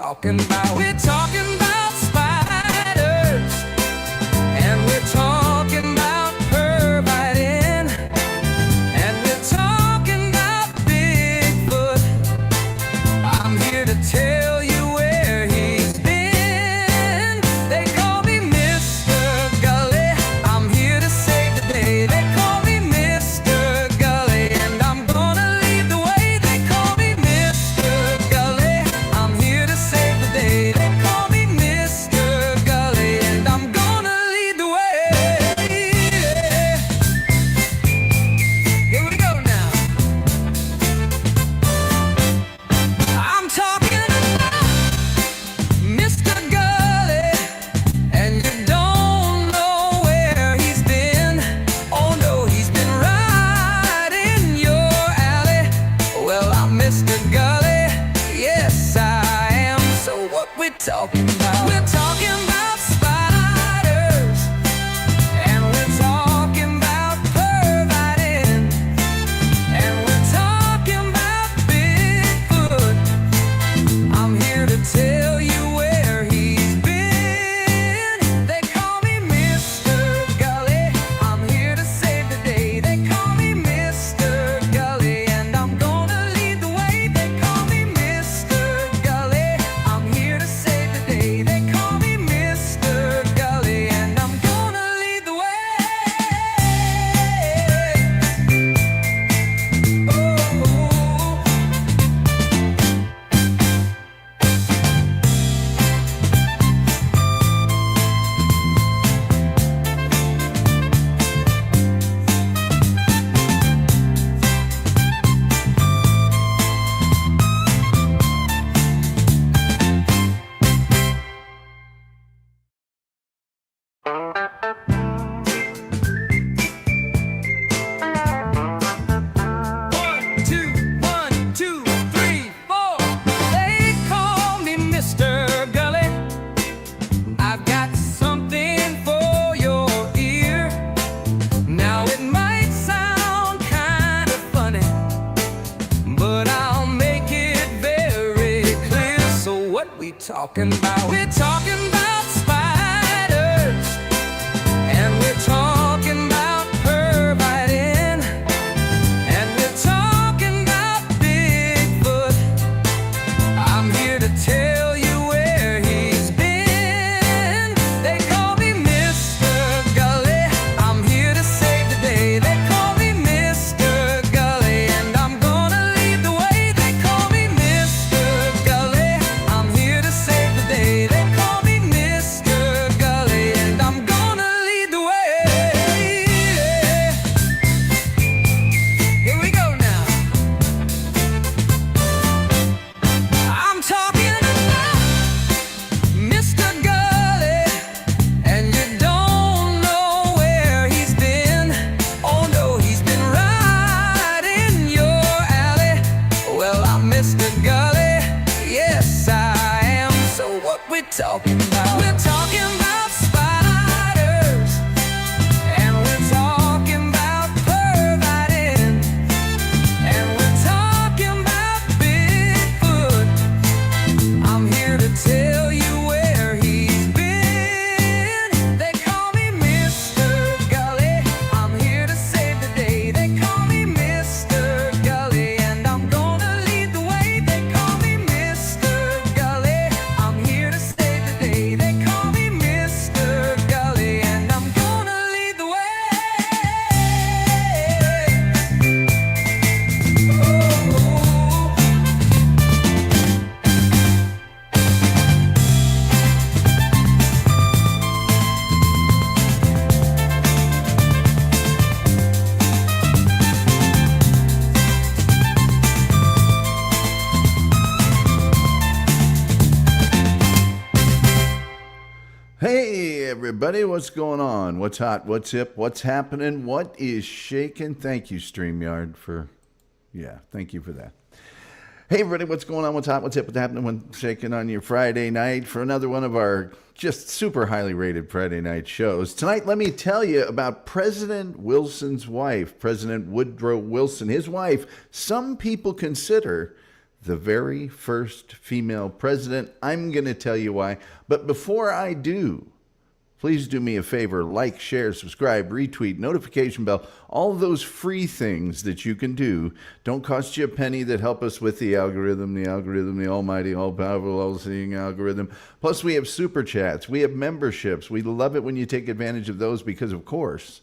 talking about? We're talking about spiders, and we're talking about pervitin', and we're talking about Bigfoot. I'm here to tell you where he's been. They call me Mr. Gulley. I'm here to save the day. They call me Mr. Gulley, and I'm gonna lead the way. They call me Mr. Gulley. I'm here to save the day. They call me Mr. Gulley, and I'm gonna lead the way. Here we go now. I'm talking about Mr. Gulley, and you don't know where he's been. Oh no, he's been right in your alley. Well, I'm Mr. Gulley, yes I am. So what we talking about? We're talking about spiders, and we're talking about pervitin', and we're talking about Bigfoot. I'm here to tell you where he's been. They call me Mr. Gulley. I'm here to save the day. They call me Mr. Gulley, and I'm gonna lead the way. They call me Mr. Gulley. I'm here to save the day. They call me Mr. Gulley, and I'm gonna lead the way. One, two, three, four. They call me Mr. Gulley. I've got something for your ear. Now it might sound kind of funny, but I'll make it very clear. So what we talking about? We're talking about spiders, and we're talking about pervitin', and we're talking about Bigfoot. I'm here to tell you where he's been. They call me Mr. Gulley. I'm here to save the day. They call me Mr. Gulley, and I'm gonna lead the way. They call me Mr. Gulley. I'm here to save the day. They call me Mr. Gulley, and I'm gonna lead the way. Here we go now. I'm talking about Mr. Gulley, and you don't know where he's been. Oh no, he's been right in your alley. Well, I'm Mr. Gulley, yes I am. So what we talking about? We're talking about spiders, and we're talking about pervitin', and we're talking about Bigfoot. I'm here to tell you where he's been. They call me Mr. Gulley. I'm here to save the day. They call me Mr. Gulley, and I'm gonna lead the way. They call me Mr. Gulley. I'm here to save the day. They call me Mr. Gulley, and I'm gonna lead the way. Hey everybody, what's going on? What's hot? What's hip? What's happening? What is shaking? Thank you, StreamYard, thank you for that. Hey everybody, what's going on? What's hot? What's hip? What's happening? What's shaking on your Friday night for another one of our just super highly rated Friday night shows. Tonight, let me tell you about President Wilson's wife, President Woodrow Wilson. His wife, some people consider the very first female president. I'm going to tell you why. But before I do, please do me a favor. Like, share, subscribe, retweet, notification bell. All of those free things that you can do don't cost you a penny, that help us with the algorithm, the almighty, all-powerful, all-seeing algorithm. Plus, we have super chats. We have memberships. We love it when you take advantage of those because, of course,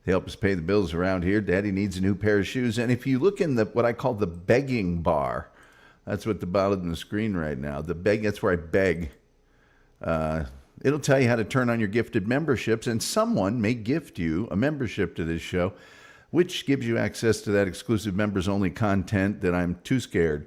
they help us pay the bills around here. Daddy needs a new pair of shoes. And if you look in what I call the begging bar, that's what the bottom of the screen right now. That's where I beg. It'll tell you how to turn on your gifted memberships, and someone may gift you a membership to this show, which gives you access to that exclusive members-only content that I'm too scared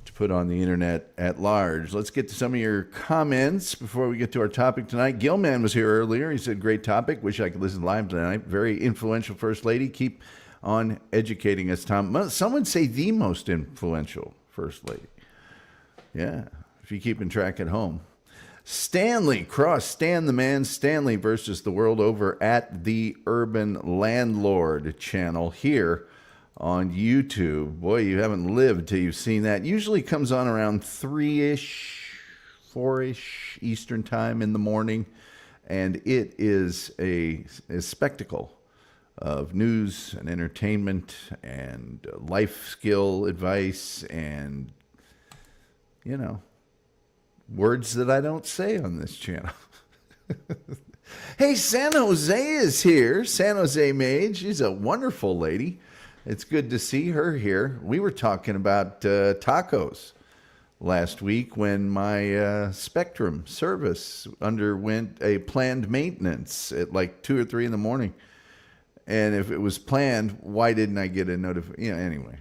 to put on the internet at large. Let's get to some of your comments before we get to our topic tonight. Gilman was here earlier. He said, great topic. Wish I could listen live tonight. Very influential First Lady. Keep on educating us, Tom. Someone say the most influential First Lady. Yeah, if you're keeping track at home. Stanley Cross, Stan the Man, Stanley versus the world over at the Urban Landlord channel here on YouTube. Boy, you haven't lived till you've seen that. Usually comes on around 3-ish, 4-ish Eastern time in the morning. And it is a spectacle of news and entertainment and life skill advice and, words that I don't say on this channel. Hey, San Jose is here. San Jose Mage. She's a wonderful lady. It's good to see her here. We were talking about tacos last week when my Spectrum service underwent a planned maintenance at like 2 or 3 in the morning. And if it was planned, why didn't I get a notification? Anyway,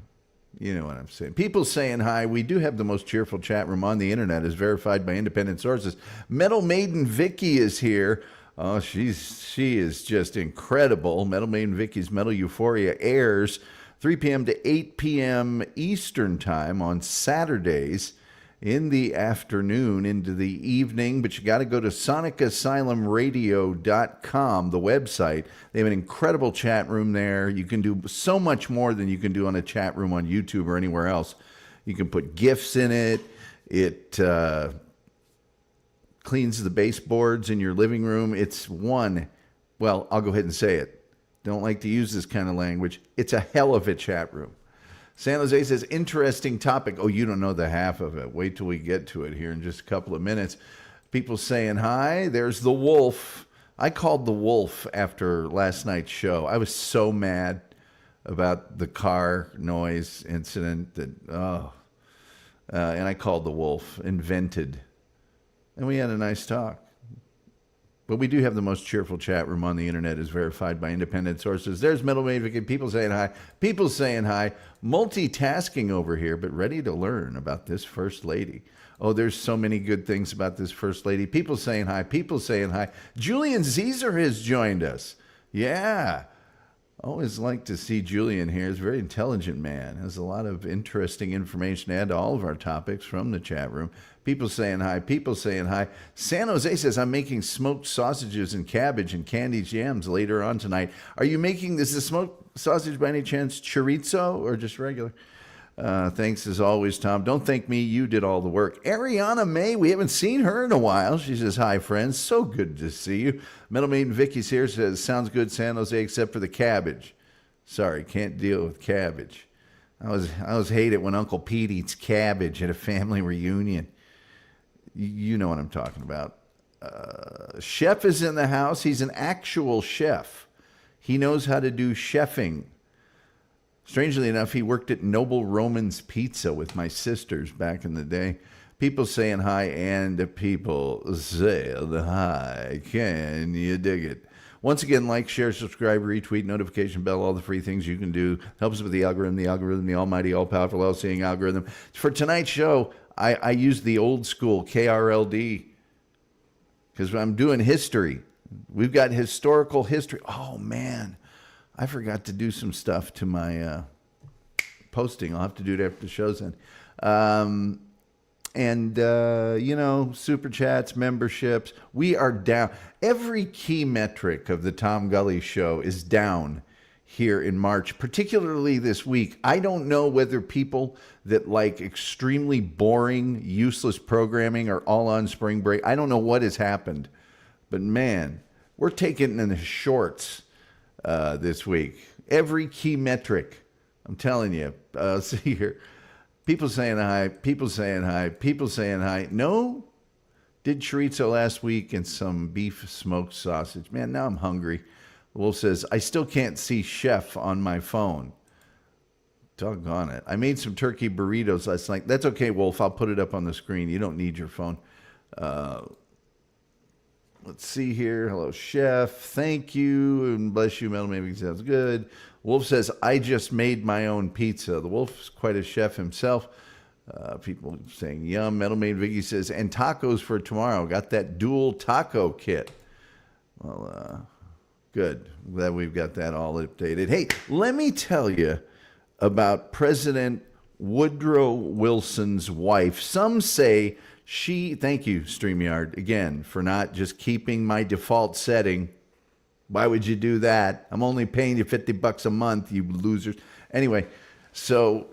you know what I'm saying. People saying hi. We do have the most cheerful chat room on the internet, as verified by independent sources. Metal Maiden Vicky is here. Oh, she is just incredible. Metal Maiden Vicky's Metal Euphoria airs 3 p.m. to 8 p.m. Eastern Time on Saturdays in the afternoon into the evening. But you got to go to sonicasylumradio.com, the website. They have an incredible chat room there. You can do so much more than you can do on a chat room on YouTube or anywhere else. You can put GIFs in it. It cleans the baseboards in your living room. It's well, I'll go ahead and say it. Don't like to use this kind of language. It's a hell of a chat room. San Jose says, interesting topic. Oh, you don't know the half of it. Wait till we get to it here in just a couple of minutes. People saying hi. There's the Wolf. I called the Wolf after last night's show. I was so mad about the car noise incident and I called the Wolf, invented. And we had a nice talk. But we do have the most cheerful chat room on the internet, as verified by independent sources. There's Metal Maven. People saying hi. People saying hi. Multitasking over here, but ready to learn about this First Lady. Oh, there's so many good things about this First Lady. People saying hi. People saying hi. Julian Caesar has joined us. Yeah. Always like to see Julian here. He's a very intelligent man. Has a lot of interesting information to add to all of our topics from the chat room. People saying hi. People saying hi. San Jose says, I'm making smoked sausages and cabbage and candied yams later on tonight. Are you making this a smoked sausage by any chance chorizo or just regular? Thanks as always, Tom. Don't thank me. You did all the work. Ariana May, we haven't seen her in a while. She says, hi, friends. So good to see you. Metal Maiden Vicky's here, says, sounds good, San Jose, except for the cabbage. Sorry, can't deal with cabbage. I always hate it when Uncle Pete eats cabbage at a family reunion. You know what I'm talking about. Chef is in the house. He's an actual chef. He knows how to do chefing. Strangely enough, he worked at Noble Roman's Pizza with my sisters back in the day. People saying hi and people saying hi. Can you dig it? Once again, like, share, subscribe, retweet, notification bell, all the free things you can do. Helps with the algorithm, the almighty, all-powerful, all-seeing algorithm. For tonight's show, I use the old school KRLD because I'm doing history. We've got historical history. Oh, man. I forgot to do some stuff to my posting. I'll have to do it after the show's end. Super chats, memberships. We are down. Every key metric of the Tom Gulley Show is down here in March, particularly this week. I don't know whether people that like extremely boring, useless programming are all on spring break. I don't know what has happened, but man, we're taking in the shorts this week. Every key metric, I'm telling you. See here, people saying hi, people saying hi, people saying hi. No, did chorizo last week and some beef smoked sausage. Man, now I'm hungry. Wolf says, I still can't see chef on my phone. Doggone it. I made some turkey burritos last night. That's okay, Wolf. I'll put it up on the screen. You don't need your phone. Let's see here. Hello, chef. Thank you. And bless you. Metal Maybe sounds good. Wolf says, I just made my own pizza. The Wolf's quite a chef himself. People saying, yum. Metal Maid Vicky says, and tacos for tomorrow. Got that dual taco kit. Well, good. Glad we've got that all updated. Hey, let me tell you about President Woodrow Wilson's wife. Some say thank you, StreamYard, again, for not just keeping my default setting. Why would you do that? I'm only paying you $50 a month, you losers. Anyway, so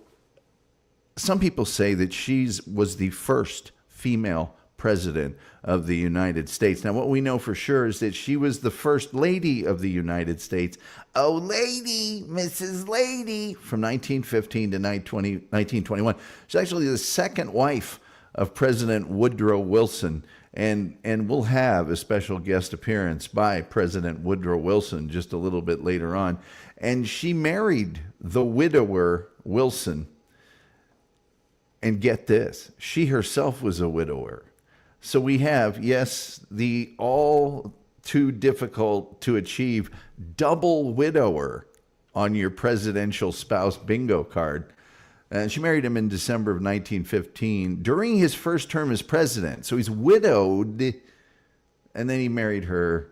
some people say that she was the first female president of the United States. Now, what we know for sure is that she was the first lady of the United States. Oh, lady, Mrs. Lady, from 1915 to 1921. She's actually the second wife of President Woodrow Wilson. And we'll have a special guest appearance by President Woodrow Wilson just a little bit later on. And she married the widower Wilson. And get this, she herself was a widower. So we have, yes, the all too difficult to achieve double widower on your presidential spouse bingo card. And she married him in December of 1915 during his first term as president. So he's widowed. And then he married her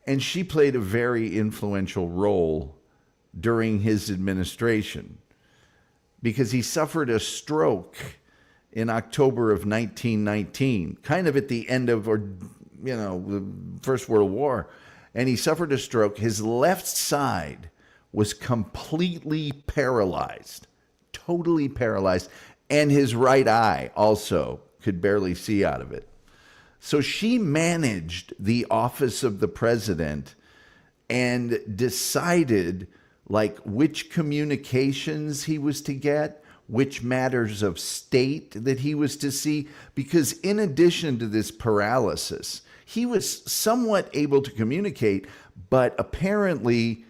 And she played a very influential role during his administration because he suffered a stroke in October of 1919, kind of at the end of, the First World War. And he suffered a stroke. His left side was completely paralyzed, totally paralyzed. And his right eye also could barely see out of it. So she managed the office of the president and decided which communications he was to get, which matters of state that he was to see. Because in addition to this paralysis, he was somewhat able to communicate, but apparently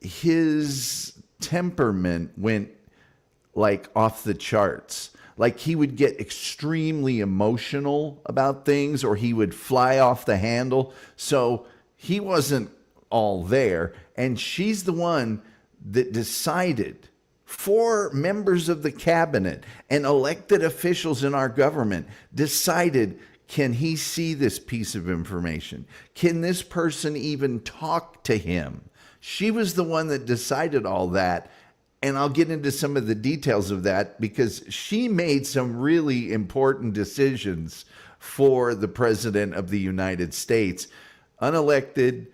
his temperament went off the charts. He would get extremely emotional about things, or he would fly off the handle. So he wasn't all there. And she's the one that decided, 4 members of the cabinet and elected officials in our government decided, can he see this piece of information? Can this person even talk to him? She was the one that decided all that. And I'll get into some of the details of that because she made some really important decisions for the president of the United States. Unelected,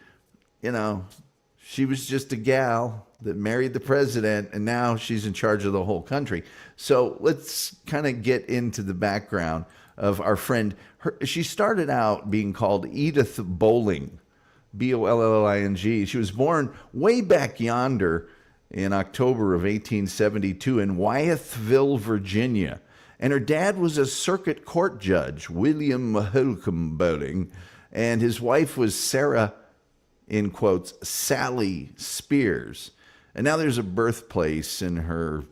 she was just a gal that married the president, and now she's in charge of the whole country. So let's kind of get into the background of our friend. She started out being called Edith Bolling, Bolling. She was born way back yonder in October of 1872 in Wyethville, Virginia. And her dad was a circuit court judge, William Holcomb Bolling, and his wife was Sarah, in quotes, Sally Spears. And now there's a birthplace in her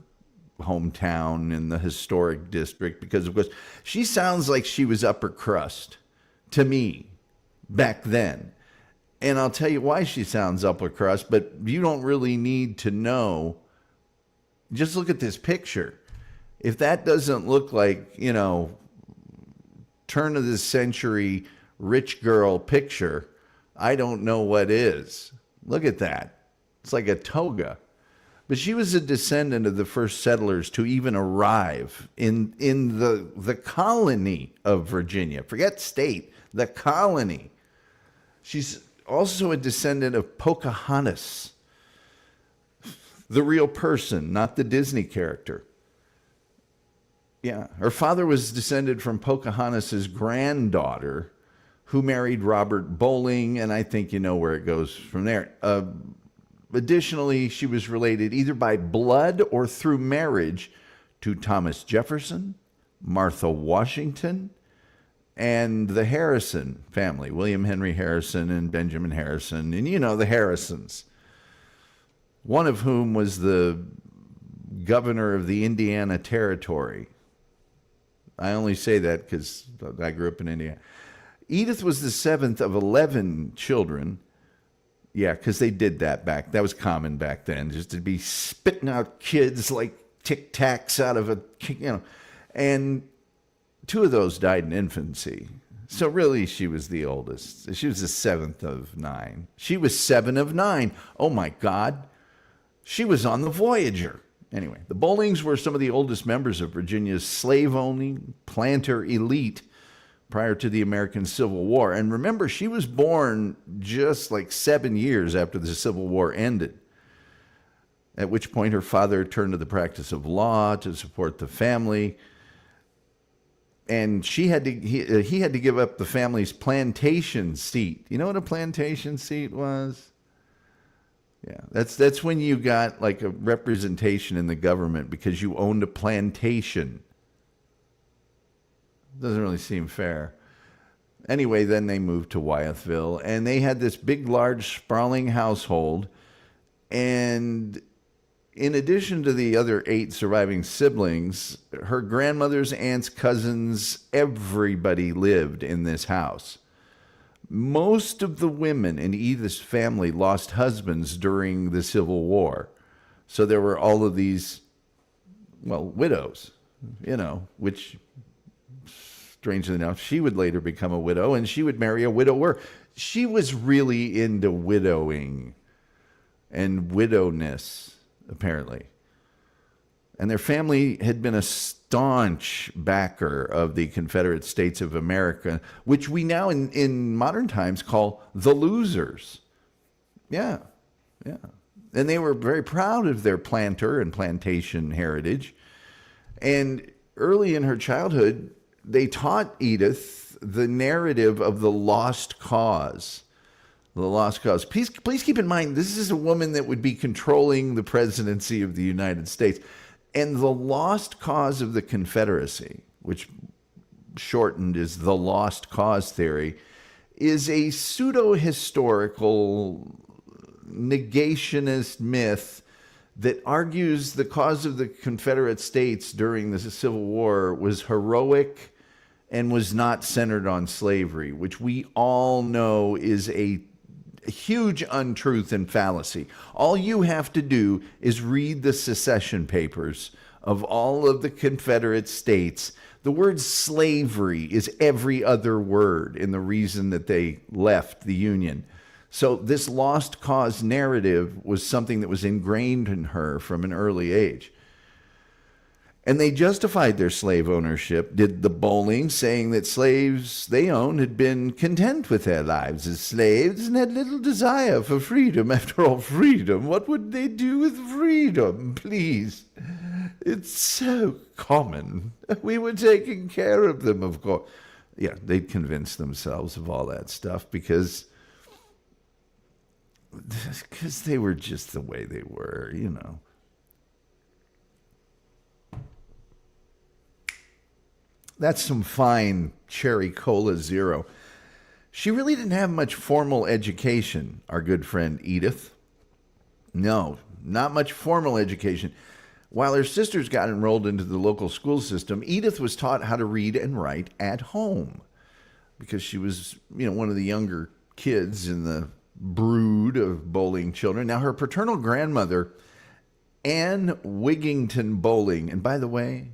hometown in the historic district because, of course, she sounds like she was upper crust to me back then. And I'll tell you why she sounds upper crust, but you don't really need to know. Just look at this picture. If that doesn't look like, turn of the century rich girl picture, I don't know what is. Look at that. It's like a toga. But she was a descendant of the first settlers to even arrive in the colony of Virginia. Forget state, the colony. She's also a descendant of Pocahontas, the real person, not the Disney character. Yeah, her father was descended from Pocahontas' granddaughter, who married Robert Bolling, and I think you know where it goes from there. Additionally, she was related either by blood or through marriage to Thomas Jefferson, Martha Washington, and the Harrison family, William Henry Harrison and Benjamin Harrison, and you know the Harrisons, one of whom was the governor of the Indiana Territory. I only say that because I grew up in Indiana. Edith was the seventh of 11 children. Yeah, because they did that that was common back then, just to be spitting out kids like Tic Tacs out of and 2 of those died in infancy. So really, she was the oldest. She was the 7th of 9. She was 7 of 9. Oh my God. She was on the Voyager. Anyway, the Bollings were some of the oldest members of Virginia's slave-owning planter elite prior to the American Civil War. And remember, she was born just like 7 years after the Civil War ended, at which point her father turned to the practice of law to support the family. And he had to give up the family's plantation seat. You know what a plantation seat was? Yeah, that's when you got like a representation in the government because you owned a plantation. Doesn't really seem fair. Anyway, then they moved to Wyethville, and they had this big, large, sprawling household. And in addition to the other 8 surviving siblings, her grandmother's aunts, cousins, everybody lived in this house. Most of the women in Edith's family lost husbands during the Civil War. So there were all of these, widows, which, strangely enough, she would later become a widow, and she would marry a widower. She was really into widowing and widowness, apparently. And their family had been a staunch backer of the Confederate States of America, which we now in modern times call the losers. Yeah. And they were very proud of their planter and plantation heritage. And early in her childhood, they taught Edith the narrative of the lost cause. The lost cause. Please keep in mind, this is a woman that would be controlling the presidency of the United States. And the lost cause of the Confederacy, which shortened is the lost cause theory, is a pseudo-historical negationist myth that argues the cause of the Confederate States during the Civil War was heroic and was not centered on slavery, which we all know is a huge untruth and fallacy. All you have to do is read the secession papers of all of the Confederate states. The word slavery is every other word in the reason that they left the Union. So this lost cause narrative was something that was ingrained in her from an early age. And they justified their slave ownership, did the Bollings, saying that slaves they owned had been content with their lives as slaves and had little desire for freedom. After all, freedom, what would they do with freedom, please? It's so common. We were taking care of them, of course. Yeah, they'd convince themselves of all that stuff because they were just the way they were, That's some fine cherry cola zero. She really didn't have much formal education, our good friend Edith. No, not much formal education. While her sisters got enrolled into the local school system, Edith was taught how to read and write at home because she was, one of the younger kids in the brood of Bolling children. Now, her paternal grandmother, Anne Wigington Bolling, and by the way,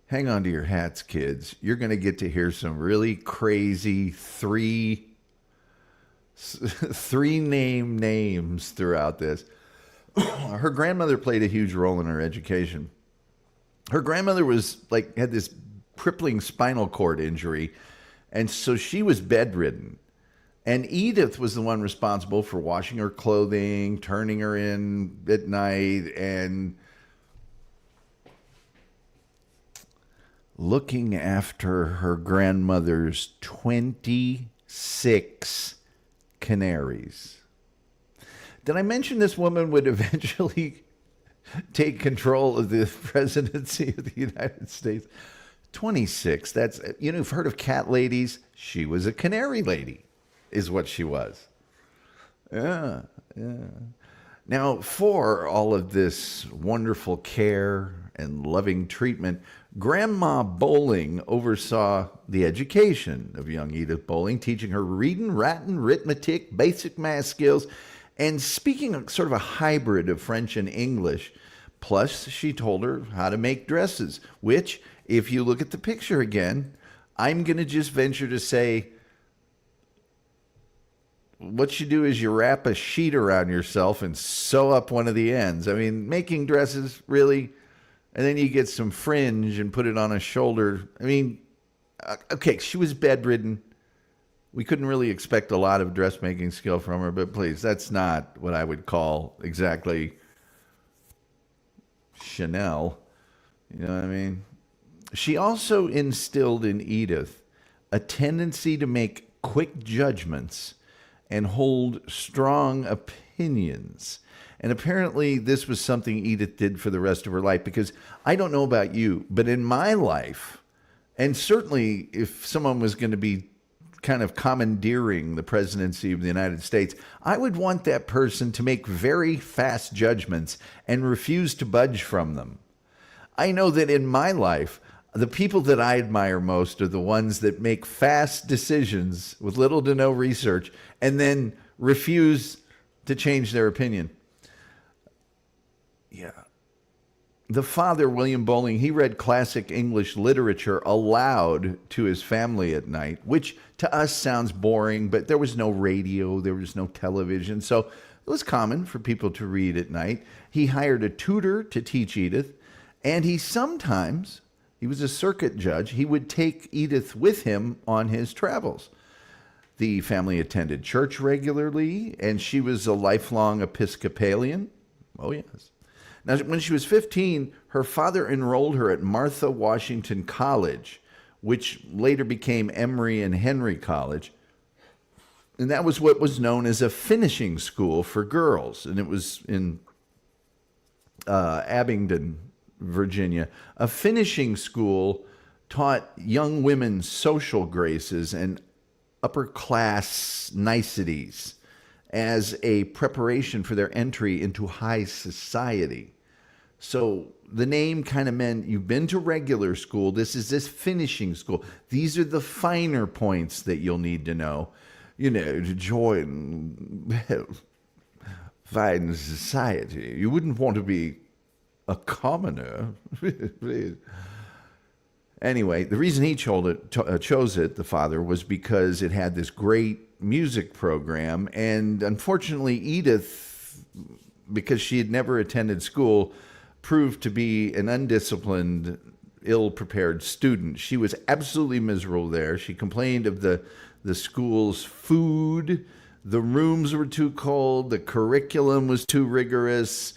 hang on to your hats, kids. You're going to get to hear some really crazy three names throughout this. Her grandmother played a huge role in her education. Her grandmother had this crippling spinal cord injury, and so she was bedridden. And Edith was the one responsible for washing her clothing, turning her in at night, and looking after her grandmother's 26 canaries. Did I mention this woman would eventually take control of the presidency of the United States? 26. That's, you've heard of cat ladies. She was a canary lady, is what she was. Yeah. Now, for all of this wonderful care and loving treatment, Grandma Bolling oversaw the education of young Edith Bolling, teaching her reading, writing, arithmetic, basic math skills, and speaking sort of a hybrid of French and English. Plus, she told her how to make dresses, which, if you look at the picture again, I'm going to just venture to say, what you do is you wrap a sheet around yourself and sew up one of the ends. I mean, making dresses, really? And then you get some fringe and put it on a shoulder. I mean, okay, she was bedridden. We couldn't really expect a lot of dressmaking skill from her, but please, that's not what I would call exactly Chanel. You know what I mean? She also instilled in Edith a tendency to make quick judgments and hold strong opinions. And apparently this was something Edith did for the rest of her life, because I don't know about you, but in my life, and certainly if someone was going to be kind of commandeering the presidency of the United States, I would want that person to make very fast judgments and refuse to budge from them. I know that in my life, the people that I admire most are the ones that make fast decisions with little to no research and then refuse to change their opinion. Yeah. The father, William Bolling, he read classic English literature aloud to his family at night, which to us sounds boring, but there was no radio, there was no television, so it was common for people to read at night. He hired a tutor to teach Edith, and he was a circuit judge, he would take Edith with him on his travels. The family attended church regularly, and she was a lifelong Episcopalian. Oh, yes. Now, when she was 15, her father enrolled her at Martha Washington College, which later became Emory and Henry College. And that was what was known as a finishing school for girls. And it was in Abingdon, Virginia. A finishing school taught young women social graces and upper class niceties as a preparation for their entry into high society. So the name kind of meant you've been to regular school. This is this finishing school. These are the finer points that you'll need to know, to join fine society. You wouldn't want to be a commoner. Anyway, the reason he chose it, the father, was because it had this great music program. And unfortunately, Edith, because she had never attended school, proved to be an undisciplined, ill-prepared student. She was absolutely miserable there. She complained of the school's food. The rooms were too cold. The curriculum was too rigorous.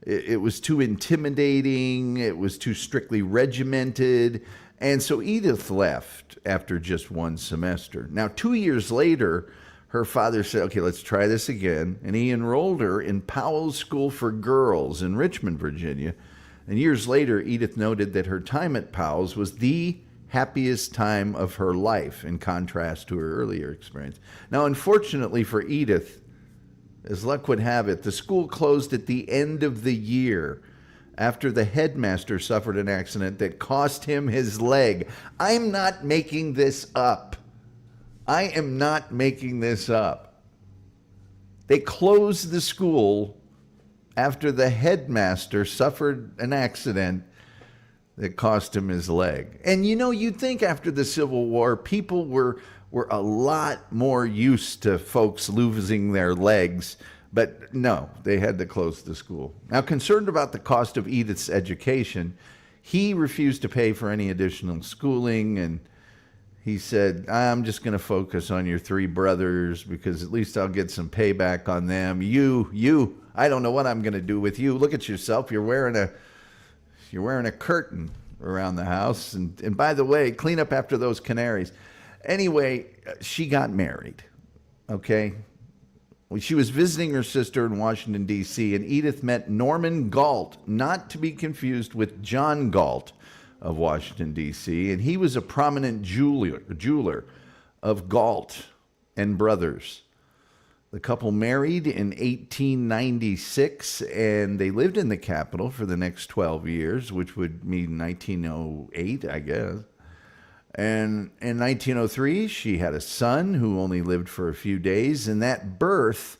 It was too intimidating. It was too strictly regimented. And so Edith left after just one semester. Now, 2 years later, her father said, okay, let's try this again. And he enrolled her in Powell's School for Girls in Richmond, Virginia. And years later, Edith noted that her time at Powell's was the happiest time of her life, in contrast to her earlier experience. Now, unfortunately for Edith, as luck would have it, the school closed at the end of the year after the headmaster suffered an accident that cost him his leg. I'm not making this up. I am not making this up. They closed the school after the headmaster suffered an accident that cost him his leg. And you'd think after the Civil War, people were a lot more used to folks losing their legs, but no, they had to close the school. Now, concerned about the cost of Edith's education, he refused to pay for any additional schooling, and He said, I'm just going to focus on your three brothers because at least I'll get some payback on them. You, I don't know what I'm going to do with you. Look at yourself. You're wearing a curtain around the house. And by the way, clean up after those canaries. Anyway, she got married. Okay. She was visiting her sister in Washington, D.C., and Edith met Norman Galt, not to be confused with John Galt of Washington, D.C., and he was a prominent jeweler of Galt and Brothers. The couple married in 1896, and they lived in the capital for the next 12 years, which would mean 1908, I guess. And in 1903, she had a son who only lived for a few days, and that birth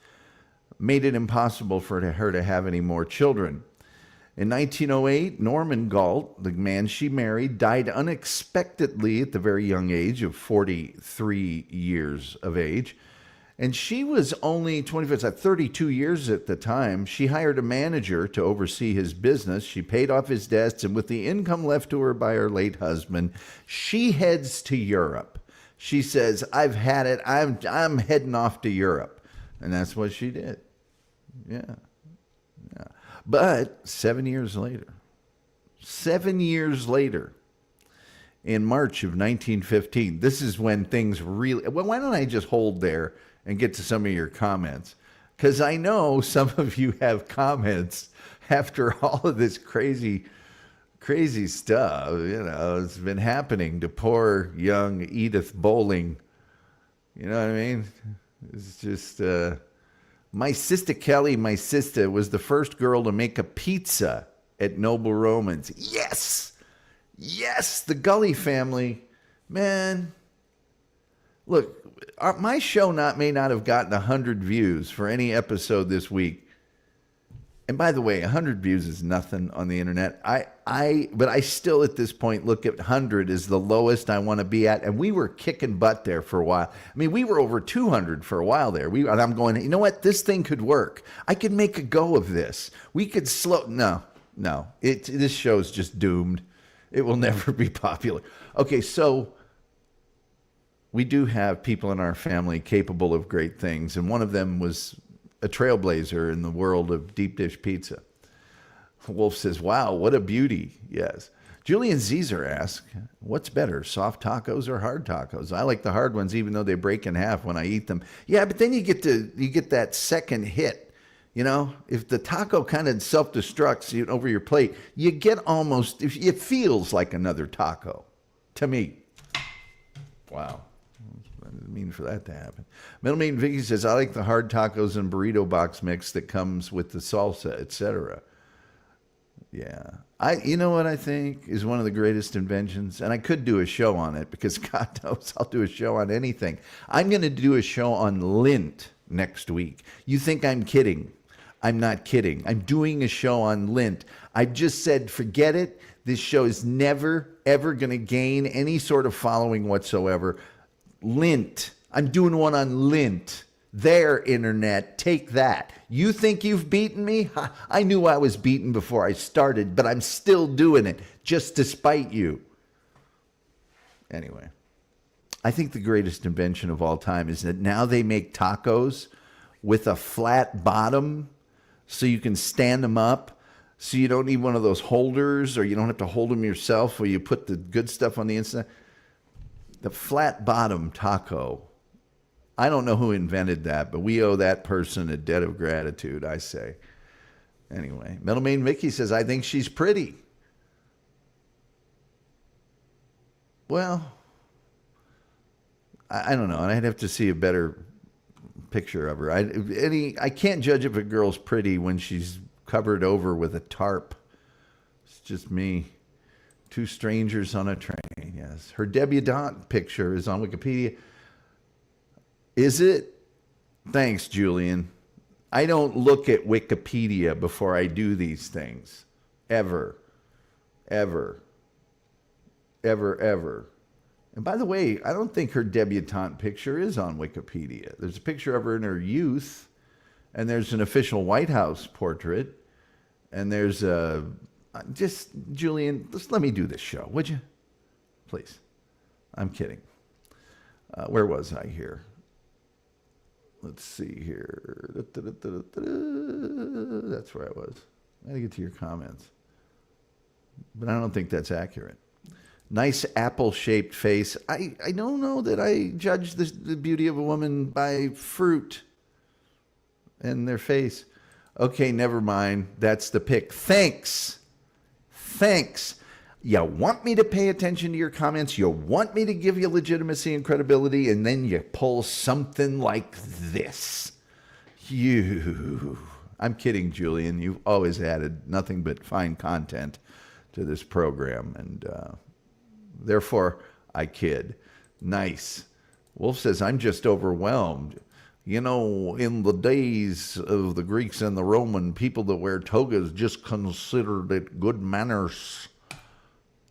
made it impossible for her to have any more children. In 1908, Norman Galt, the man she married, died unexpectedly at the very young age of 43 years of age. And she was only 32 years at the time. She hired a manager to oversee his business. She paid off his debts, and with the income left to her by her late husband, she heads to Europe. She says, I've had it. I'm heading off to Europe. And that's what she did. Yeah. But 7 years later, in March of 1915, this is when things really... Well, why don't I just hold there and get to some of your comments? Because I know some of you have comments after all of this crazy stuff. You know, it's been happening to poor young Edith Bolling. You know what I mean? It's just... My sister Kelly, was the first girl to make a pizza at Noble Romans. Yes! Yes! The Gulley family. Man. Look, my show may not have gotten 100 views for any episode this week. And by the way, 100 views is nothing on the internet. But I still at this point look at 100 as the lowest I want to be at. And we were kicking butt there for a while. I mean, we were over 200 for a while there. And I'm going, you know what? This thing could work. I could make a go of this. We could No. This show's just doomed. It will never be popular. Okay, so we do have people in our family capable of great things. And one of them was a trailblazer in the world of deep dish pizza. Wolf says, wow, what a beauty. Yes. Julian Zezer asks, what's better, soft tacos or hard tacos? I like the hard ones, even though they break in half when I eat them. Yeah, but then you get that second hit. You know, if the taco kind of self-destructs over your plate, you get almost, it feels like another taco to me. Wow. I didn't mean for that to happen. Middleman Vicky says, I like the hard tacos and burrito box mix that comes with the salsa, etc. Yeah. You know what I think is one of the greatest inventions? And I could do a show on it because God knows I'll do a show on anything. I'm going to do a show on lint next week. You think I'm kidding? I'm not kidding. I'm doing a show on lint. I just said, forget it. This show is never, ever going to gain any sort of following whatsoever. Lint. I'm doing one on lint. There, internet, take that. You think you've beaten me? I knew I was beaten before I started, but I'm still doing it, just to spite you. Anyway, I think the greatest invention of all time is that now they make tacos with a flat bottom so you can stand them up, so you don't need one of those holders, or you don't have to hold them yourself where you put the good stuff on the inside. The flat bottom taco. I don't know who invented that, but we owe that person a debt of gratitude, I say. Anyway, Middleman Vicky says, I think she's pretty. Well, I don't know. And I'd have to see a better picture of her. I can't judge if a girl's pretty when she's covered over with a tarp. It's just me. Two strangers on a train, yes. Her debutante picture is on Wikipedia. Is it? Thanks, Julian. I don't look at Wikipedia before I do these things. Ever. Ever. Ever, ever. And by the way, I don't think her debutante picture is on Wikipedia. There's a picture of her in her youth, and there's an official White House portrait, and there's a... Just, Julian, let me do this show, would you? Please. I'm kidding. Where was I here? Let's see here. That's where I was. I got to get to your comments. But I don't think that's accurate. Nice apple-shaped face. I don't know that I judge the beauty of a woman by fruit and their face. Okay, never mind. That's the pick. Thanks. You want me to pay attention to your comments. You want me to give you legitimacy and credibility, and then you pull something like this. I'm kidding, Julian. You've always added nothing but fine content to this program, and therefore I kid. Nice. Wolf says, I'm just overwhelmed. You know, in the days of the Greeks and the Roman, people that wear togas just considered it good manners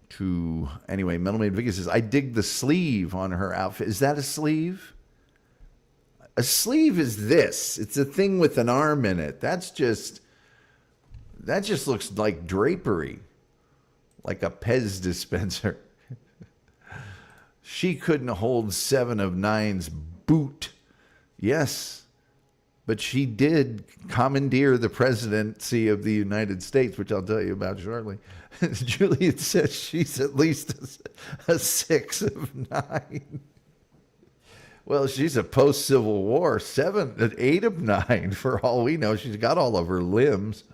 to... Anyway, Middlemaid Vicky says, I dig the sleeve on her outfit. Is that a sleeve? A sleeve is this. It's a thing with an arm in it. That just looks like drapery, like a Pez dispenser. She couldn't hold 7 of 9's boot. Yes, but she did commandeer the presidency of the United States, which I'll tell you about shortly. Julian says she's at least a 6 of 9. Well, she's a post-Civil War 8 of 9 for all we know. She's got all of her limbs.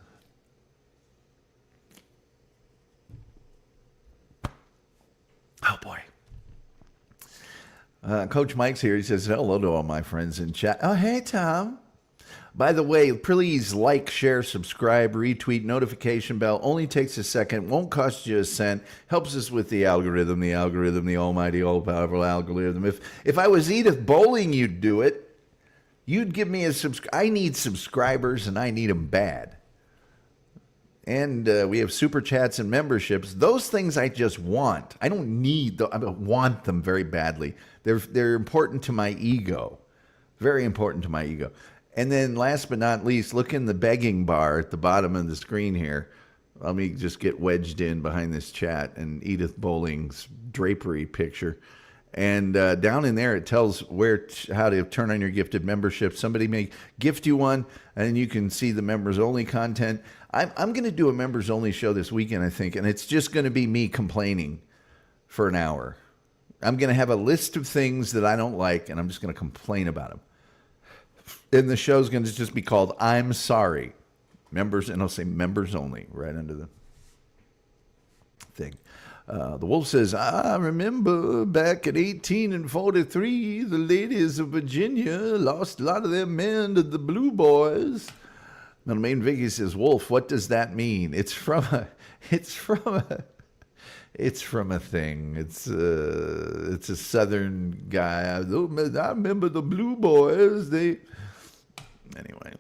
Oh, boy. Coach Mike's here. He says, hello to all my friends in chat. Oh, hey, Tom. By the way, please like, share, subscribe, retweet, notification bell. Only takes a second. Won't cost you a cent. Helps us with the algorithm, the almighty, all-powerful algorithm. If I was Edith Bolling, you'd do it. You'd give me a I need subscribers, and I need them bad. And we have super chats and memberships. Those things I just want. I don't need them. I want them very badly. They're important to my ego. Very important to my ego. And then last but not least, look in the begging bar at the bottom of the screen here. Let me just get wedged in behind this chat and Edith Bolling's drapery picture. And down in there, it tells how to turn on your gifted membership. Somebody may gift you one, and you can see the members-only content. I'm going to do a members-only show this weekend, I think, and it's just going to be me complaining for an hour. I'm going to have a list of things that I don't like, and I'm just going to complain about them. And the show's going to just be called I'm Sorry. Members, and I'll say members only right under the thing. The Wolf says, I remember back in 1843, the ladies of Virginia lost a lot of their men to the Blue Boys. Now, the main Vicky says, Wolf, what does that mean? It's from a thing. It's a Southern guy. I remember the Blue Boys. Anyway,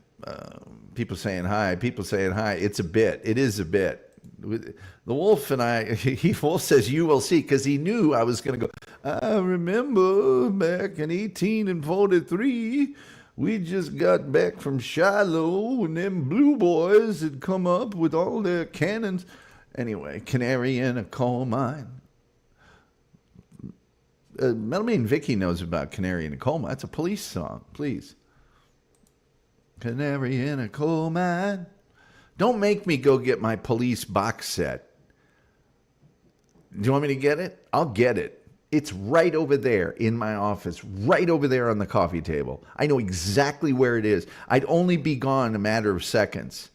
people saying hi. It's a bit. It is a bit. The Wolf and I, Wolf says, you will see, because he knew I was going to go, I remember back in 1843, we just got back from Shiloh, and them Blue Boys had come up with all their cannons. Anyway, Canary in a Coal Mine. Melanie and Vicky knows about Canary in a Coal Mine. That's a Police song, please. Canary in a coal mine. Don't make me go get my Police box set. Do you want me to get it? I'll get it. It's right over there in my office, right over there on the coffee table. I know exactly where it is. I'd only be gone a matter of seconds.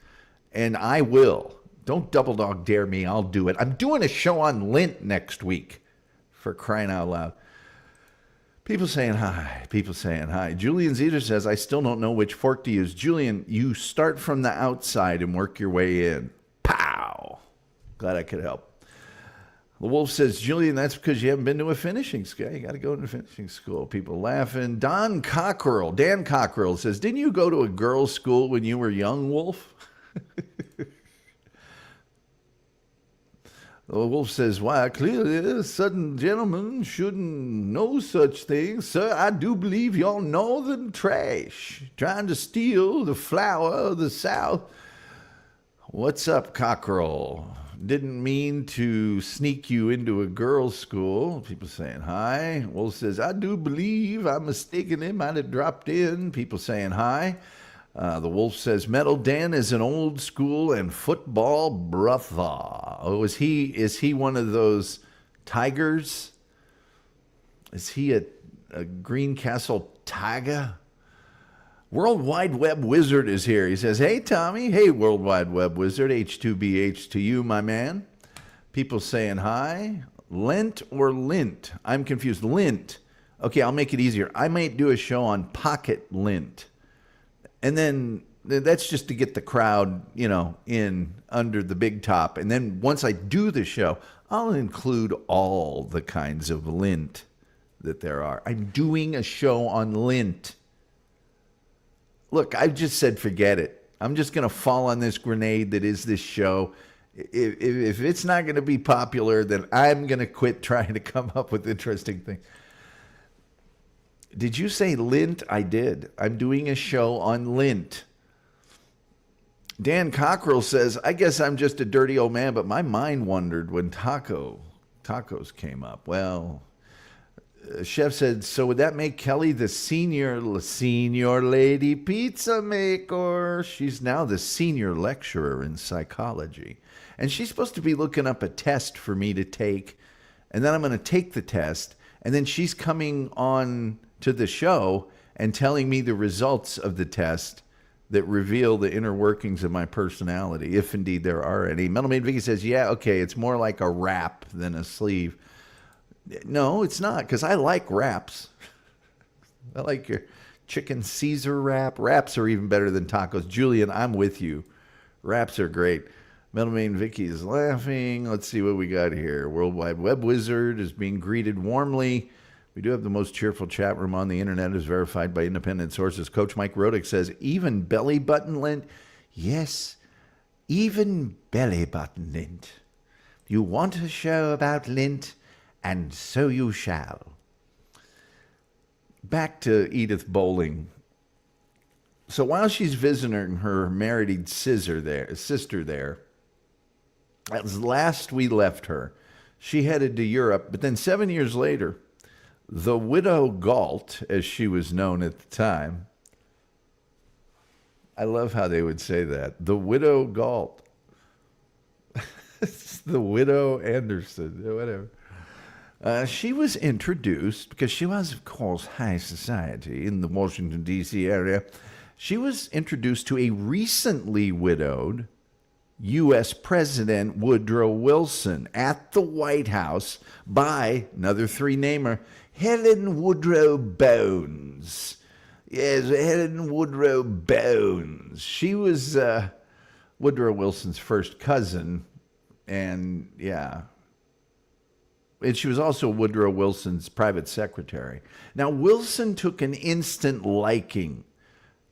And I will. Don't double dog dare me. I'll do it. I'm doing a show on lint next week, for crying out loud. People saying hi. Julian Zeter says, I still don't know which fork to use. Julian, you start from the outside and work your way in. Pow! Glad I could help. The Wolf says, Julian, that's because you haven't been to a finishing school. You got to go to finishing school. People laughing. Dan Cockrell says, didn't you go to a girls' school when you were young, Wolf? The Wolf says, why, clearly a Southern gentleman shouldn't know such things. Sir, I do believe you're northern trash, trying to steal the flower of the South. What's up, Cockerel? Didn't mean to sneak you into a girls' school. People saying hi. Wolf says, I do believe I'm mistaken. It might have dropped in. People saying hi. The Wolf says, Metal Dan is an old school and football brother. Oh, is he one of those Tigers? Is he a Greencastle Tiger? World Wide Web Wizard is here. He says, hey, Tommy. Hey, World Wide Web Wizard. H2BH to you, my man. People saying hi. Lent or lint? I'm confused. Lint. Okay, I'll make it easier. I might do a show on pocket lint. And then that's just to get the crowd, in under the big top. And then once I do the show, I'll include all the kinds of lint that there are. I'm doing a show on lint. Look, I've just said forget it. I'm just going to fall on this grenade that is this show. If it's not going to be popular, then I'm going to quit trying to come up with interesting things. Did you say lint? I did. I'm doing a show on lint. Dan Cockrell says, I guess I'm just a dirty old man, but my mind wandered when tacos came up. Well, Chef said, so would that make Kelly the senior lady pizza maker? She's now the senior lecturer in psychology. And she's supposed to be looking up a test for me to take. And then I'm going to take the test. And then she's coming on to the show and telling me the results of the test that reveal the inner workings of my personality, if indeed there are any. Metal Maid Vicky says, yeah, okay, it's more like a wrap than a sleeve. No, it's not, because I like wraps. I like your chicken Caesar wrap. Wraps are even better than tacos. Julian, I'm with you. Wraps are great. Metal Maid Vicky is laughing. Let's see what we got here. World Wide Web Wizard is being greeted warmly. We do have the most cheerful chat room on the internet, as verified by independent sources. Coach Mike Rodick says, even belly button lint? Yes, even belly button lint. You want a show about lint? And so you shall. Back to Edith Bolling. So while she's visiting her married sister there, as last we left her, she headed to Europe. But then 7 years later, the widow Galt, as she was known at the time, I love how they would say that, the widow Galt, the widow Anderson, whatever. She was introduced, because she was, of course, high society in the Washington, D.C. area. She was introduced to a recently widowed U.S. President Woodrow Wilson at the White House by, another three-namer, Helen Woodrow Bones. Yes, Helen Woodrow Bones. She was Woodrow Wilson's first cousin, and yeah. And she was also Woodrow Wilson's private secretary. Now, Wilson took an instant liking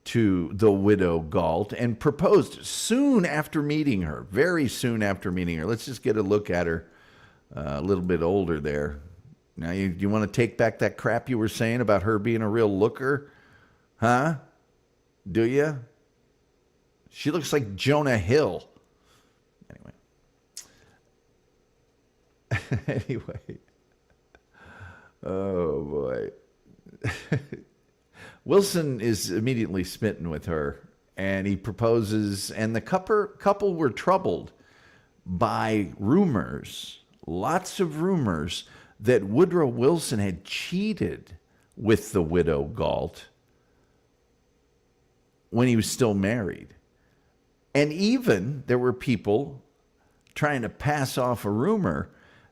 to the widow Galt and proposed soon after meeting her, very soon after meeting her. Let's just get a look at her a little bit older there. Now, you want to take back that crap you were saying about her being a real looker? Huh? Do you? She looks like Jonah Hill. Anyway. Oh, boy. Wilson is immediately smitten with her, and he proposes, and the couple were troubled by rumors, lots of rumors, that Woodrow Wilson had cheated with the widow Galt when he was still married. And even there were people trying to pass off a rumor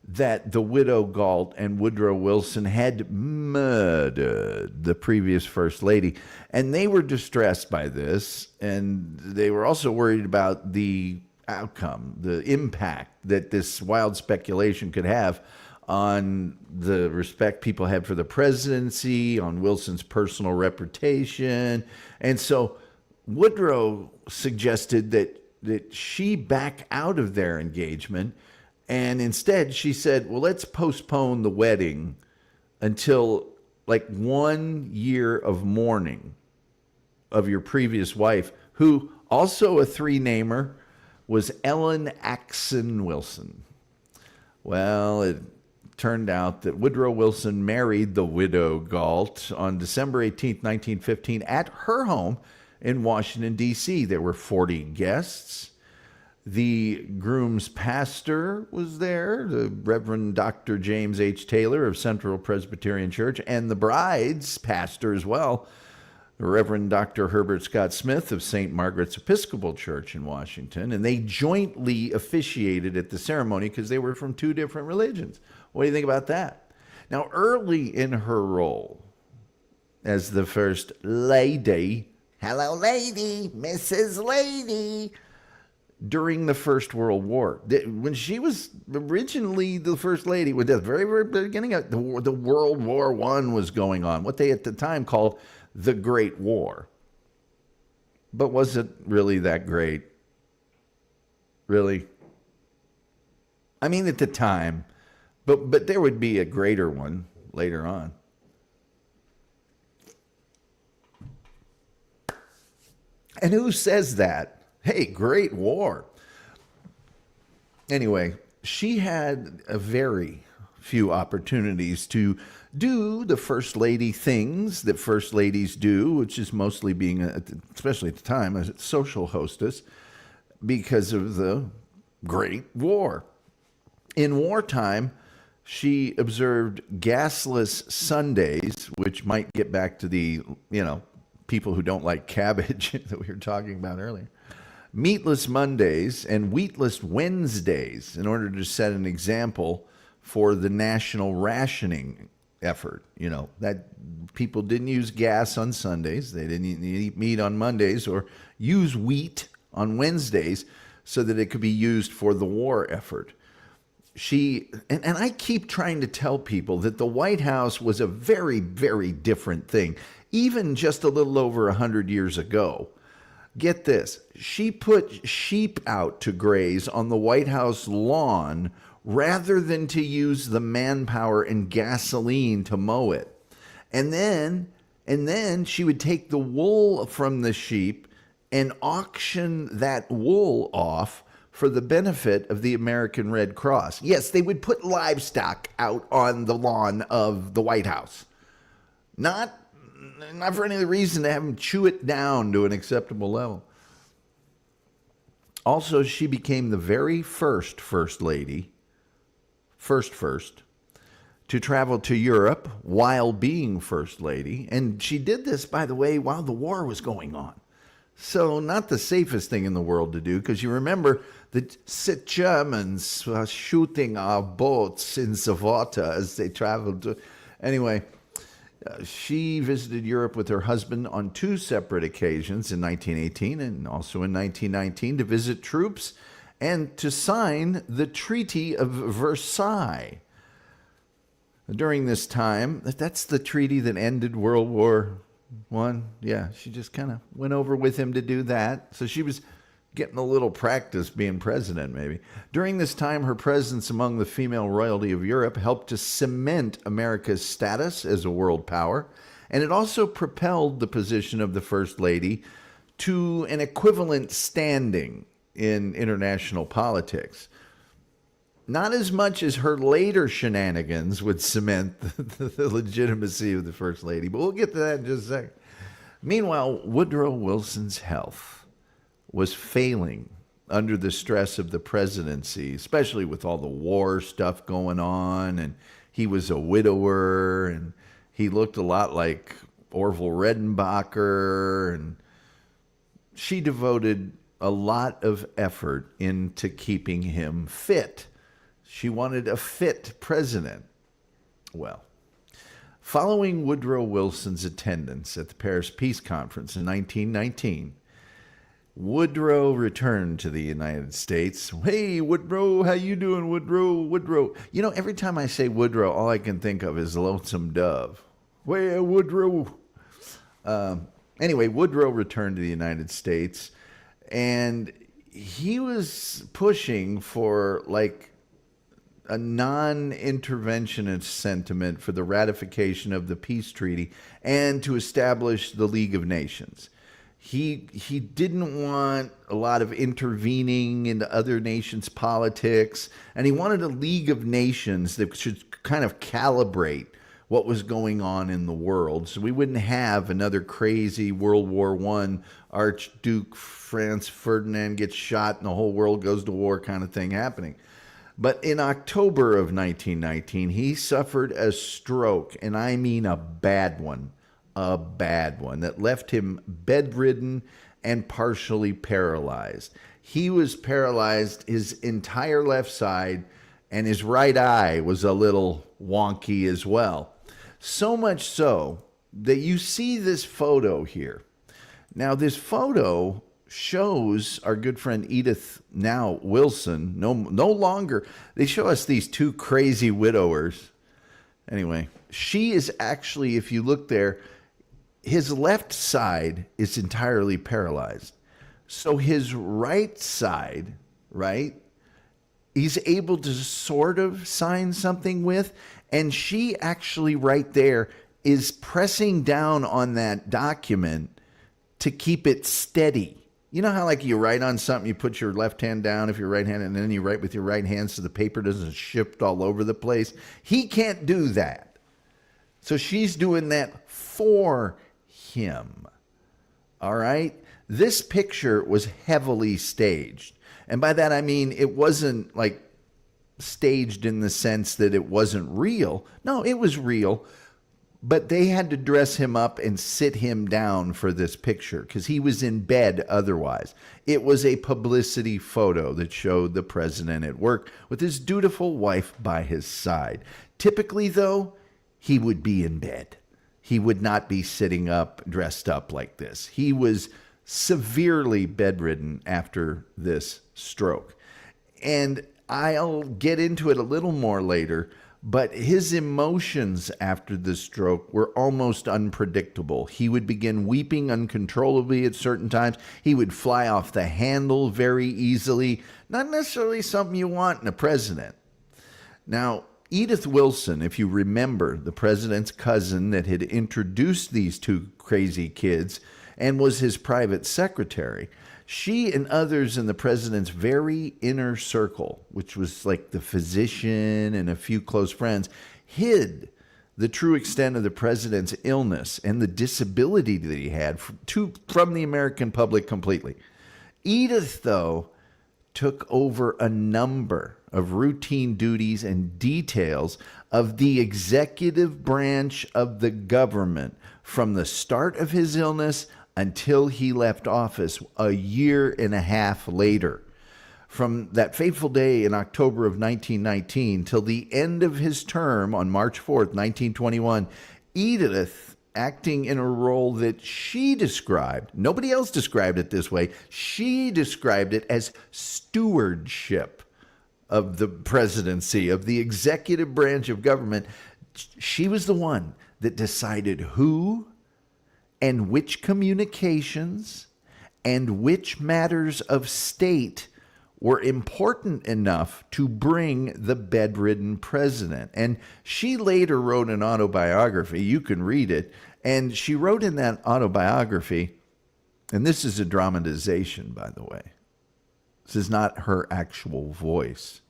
that the widow Galt and Woodrow Wilson had murdered the previous First Lady. And they were distressed by this, and they were also worried about the outcome, the impact that this wild speculation could have on the respect people had for the presidency, on Wilson's personal reputation. And so Woodrow suggested that she back out of their engagement. And instead, she said, well, let's postpone the wedding until like 1 year of mourning of your previous wife, who also a three-namer, was Ellen Axon Wilson. Well, it turned out that Woodrow Wilson married the widow Galt on December 18th, 1915, at her home in Washington, D.C. There were 40 guests. The groom's pastor was there, the Reverend Dr. James H. Taylor of Central Presbyterian Church, and the bride's pastor as well, the Reverend Dr. Herbert Scott Smith of St. Margaret's Episcopal Church in Washington, and they jointly officiated at the ceremony because they were from two different religions. What do you think about that? Now, early in her role as the First Lady, hello, lady, Mrs. Lady, during the First World War, when she was originally the First Lady, with the very, very beginning of the World War I was going on, what they at the time called the Great War. But was it really that great? Really? I mean, at the time, but there would be a greater one later on. And who says that? Hey, great war. Anyway, she had a very few opportunities to do the First Lady things that First Ladies do, which is mostly being, especially at the time, a social hostess because of the Great War. In wartime, she observed gasless Sundays, which might get back to the, people who don't like cabbage that we were talking about earlier. Meatless Mondays and wheatless Wednesdays in order to set an example for the national rationing effort. That people didn't use gas on Sundays. They didn't eat meat on Mondays or use wheat on Wednesdays so that it could be used for the war effort. And I keep trying to tell people that the White House was a very, very different thing, even just a little over 100 years ago. Get this, she put sheep out to graze on the White House lawn rather than to use the manpower and gasoline to mow it. And then she would take the wool from the sheep and auction that wool off for the benefit of the American Red Cross. Yes, they would put livestock out on the lawn of the White House. Not for any reason to have them chew it down to an acceptable level. Also, she became the very first First Lady, first, to travel to Europe while being First Lady. And she did this, by the way, while the war was going on. So not the safest thing in the world to do, because you remember the Germans were shooting our boats in the water as they traveled to... Anyway, she visited Europe with her husband on two separate occasions in 1918 and also in 1919 to visit troops and to sign the Treaty of Versailles. During this time, that's the treaty that ended World War I. Yeah, she just kind of went over with him to do that. So she was getting a little practice being president, maybe. During this time, her presence among the female royalty of Europe helped to cement America's status as a world power, and it also propelled the position of the First Lady to an equivalent standing in international politics. Not as much as her later shenanigans would cement the legitimacy of the First Lady, but we'll get to that in just a second. Meanwhile, Woodrow Wilson's health was failing under the stress of the presidency, especially with all the war stuff going on, and he was a widower, and he looked a lot like Orville Redenbacher, and she devoted a lot of effort into keeping him fit. She wanted a fit president. Well, following Woodrow Wilson's attendance at the Paris Peace Conference in 1919, Woodrow returned to the United States. Hey, Woodrow, how you doing, Woodrow? Woodrow. You know, every time I say Woodrow, all I can think of is Lonesome Dove. Where, Woodrow? Anyway, Woodrow returned to the United States, and he was pushing for, like, a non-interventionist sentiment for the ratification of the peace treaty and to establish the League of Nations. He didn't want a lot of intervening into other nations' politics, and he wanted a League of Nations that should kind of calibrate what was going on in the world, so we wouldn't have another crazy World War I Archduke Franz Ferdinand gets shot and the whole world goes to war kind of thing happening. But in October of 1919, he suffered a stroke, and I mean a bad one, that left him bedridden and partially paralyzed. He was paralyzed his entire left side, and his right eye was a little wonky as well. So much so that you see this photo here. Now, this photo shows our good friend Edith now Wilson. No longer. They show us these two crazy widowers. Anyway, she is actually, if you look there, his left side is entirely paralyzed. So his right side, right, he's able to sort of sign something with. And she actually right there is pressing down on that document to keep it steady. You know how like you write on something, you put your left hand down if you're right-handed, and then you write with your right hand so the paper doesn't shift all over the place? He can't do that. So she's doing that for him. All right? This picture was heavily staged. And by that I mean it wasn't like staged in the sense that it wasn't real. No, it was real. But they had to dress him up and sit him down for this picture because he was in bed otherwise. It was a publicity photo that showed the president at work with his dutiful wife by his side. Typically, though, he would be in bed. He would not be sitting up, dressed up like this. He was severely bedridden after this stroke. And I'll get into it a little more later, but his emotions after the stroke were almost unpredictable. He would begin weeping uncontrollably at certain times. He would fly off the handle very easily. Not necessarily something you want in a president. Now, Edith Wilson, if you remember, the president's cousin that had introduced these two crazy kids and was his private secretary, she and others in the president's very inner circle, which was like the physician and a few close friends, hid the true extent of the president's illness and the disability that he had from the American public completely. Edith, though, took over a number of routine duties and details of the executive branch of the government from the start of his illness until he left office a year and a half later. From that fateful day in October of 1919 till the end of his term on March 4th, 1921, Edith, acting in a role that she described, nobody else described it this way, she described it as stewardship of the presidency, of the executive branch of government. She was the one that decided who and which communications and which matters of state were important enough to bring the bedridden president. And she later wrote an autobiography. You can read it. And she wrote in that autobiography, and this is a dramatization, by the way. This is not her actual voice.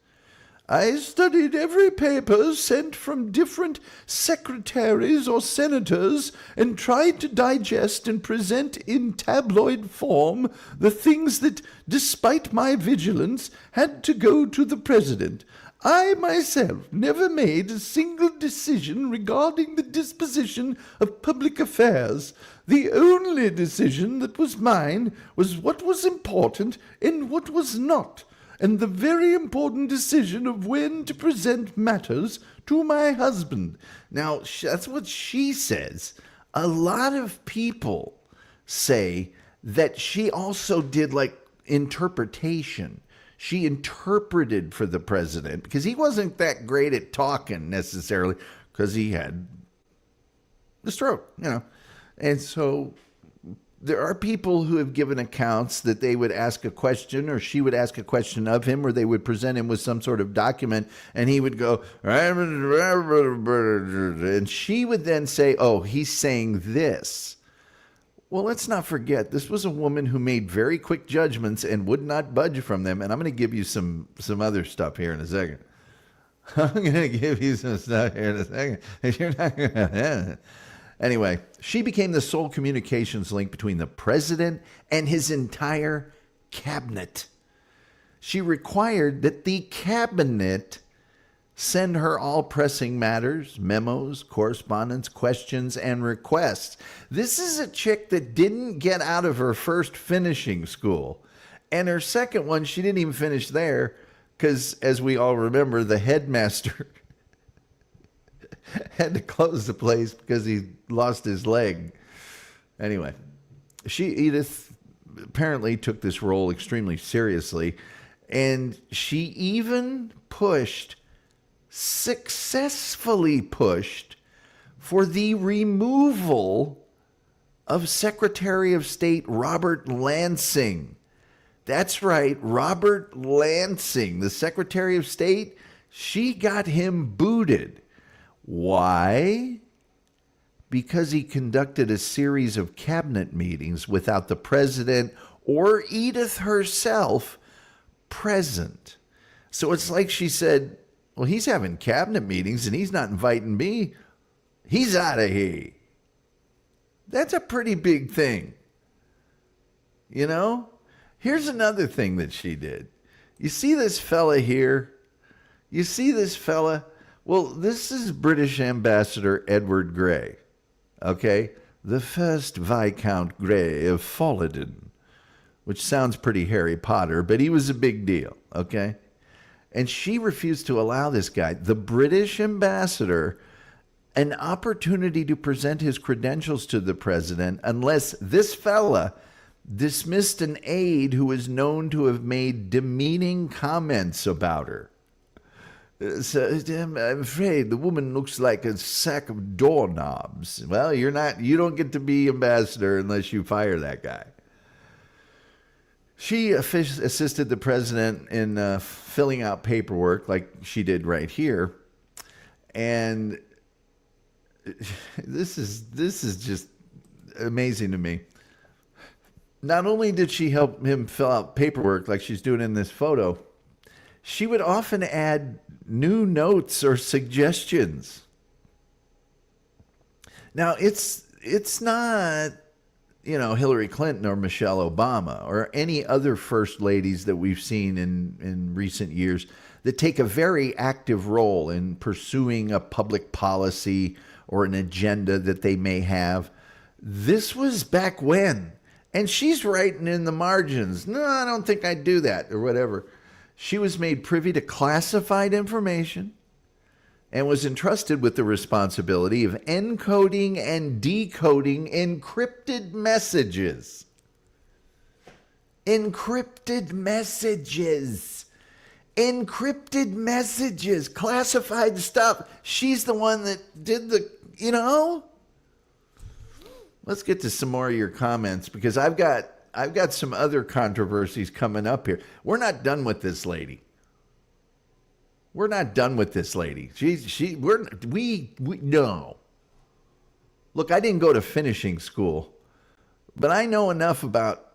I studied every paper sent from different secretaries or senators and tried to digest and present in tabloid form the things that, despite my vigilance, had to go to the president. I myself never made a single decision regarding the disposition of public affairs. The only decision that was mine was what was important and what was not, and the very important decision of when to present matters to my husband. Now, that's what she says. A lot of people say that she also did like interpretation. She interpreted for the president because he wasn't that great at talking necessarily because he had the stroke, you know. And so there are people who have given accounts that they would ask a question or she would ask a question of him or they would present him with some sort of document and he would go, and she would then say, oh, he's saying this. Well, let's not forget, this was a woman who made very quick judgments and would not budge from them. And I'm going to give you some other stuff here in a second. I'm going to give you some stuff here in a second. You're not gonna... Anyway, she became the sole communications link between the president and his entire cabinet. She required that the cabinet send her all pressing matters, memos, correspondence, questions, and requests. This is a chick that didn't get out of her first finishing school. And her second one, she didn't even finish there because, as we all remember, the headmaster had to close the place because he lost his leg. Anyway, Edith apparently took this role extremely seriously, and she even successfully pushed for the removal of Secretary of State Robert Lansing. That's right, Robert Lansing, the Secretary of State. She got him booted. Why? Because he conducted a series of cabinet meetings without the president or Edith herself present. So it's like she said, well, he's having cabinet meetings and he's not inviting me. He's out of here. That's a pretty big thing. You know? Here's another thing that she did. You see this fella here? You see this fella? Well, this is British Ambassador Edward Grey, okay? The first Viscount Grey of Followden, which sounds pretty Harry Potter, but he was a big deal, okay? And she refused to allow this guy, the British ambassador, an opportunity to present his credentials to the president unless this fella dismissed an aide who was known to have made demeaning comments about her. So, I'm afraid the woman looks like a sack of doorknobs. Well, you don't get to be ambassador unless you fire that guy. She assisted the president in filling out paperwork like she did right here. And this is just amazing to me. Not only did she help him fill out paperwork like she's doing in this photo, she would often add new notes or suggestions. Now, it's not, Hillary Clinton or Michelle Obama or any other first ladies that we've seen in recent years that take a very active role in pursuing a public policy or an agenda that they may have. This was back when. And she's writing in the margins, no, I don't think I'd do that or whatever. She was made privy to classified information and was entrusted with the responsibility of encoding and decoding encrypted messages. Encrypted messages. Encrypted messages. Classified stuff. She's the one that did Let's get to some more of your comments because I've got some other controversies coming up here. We're not done with this lady. We're not done with this lady. No. Look, I didn't go to finishing school, but I know enough about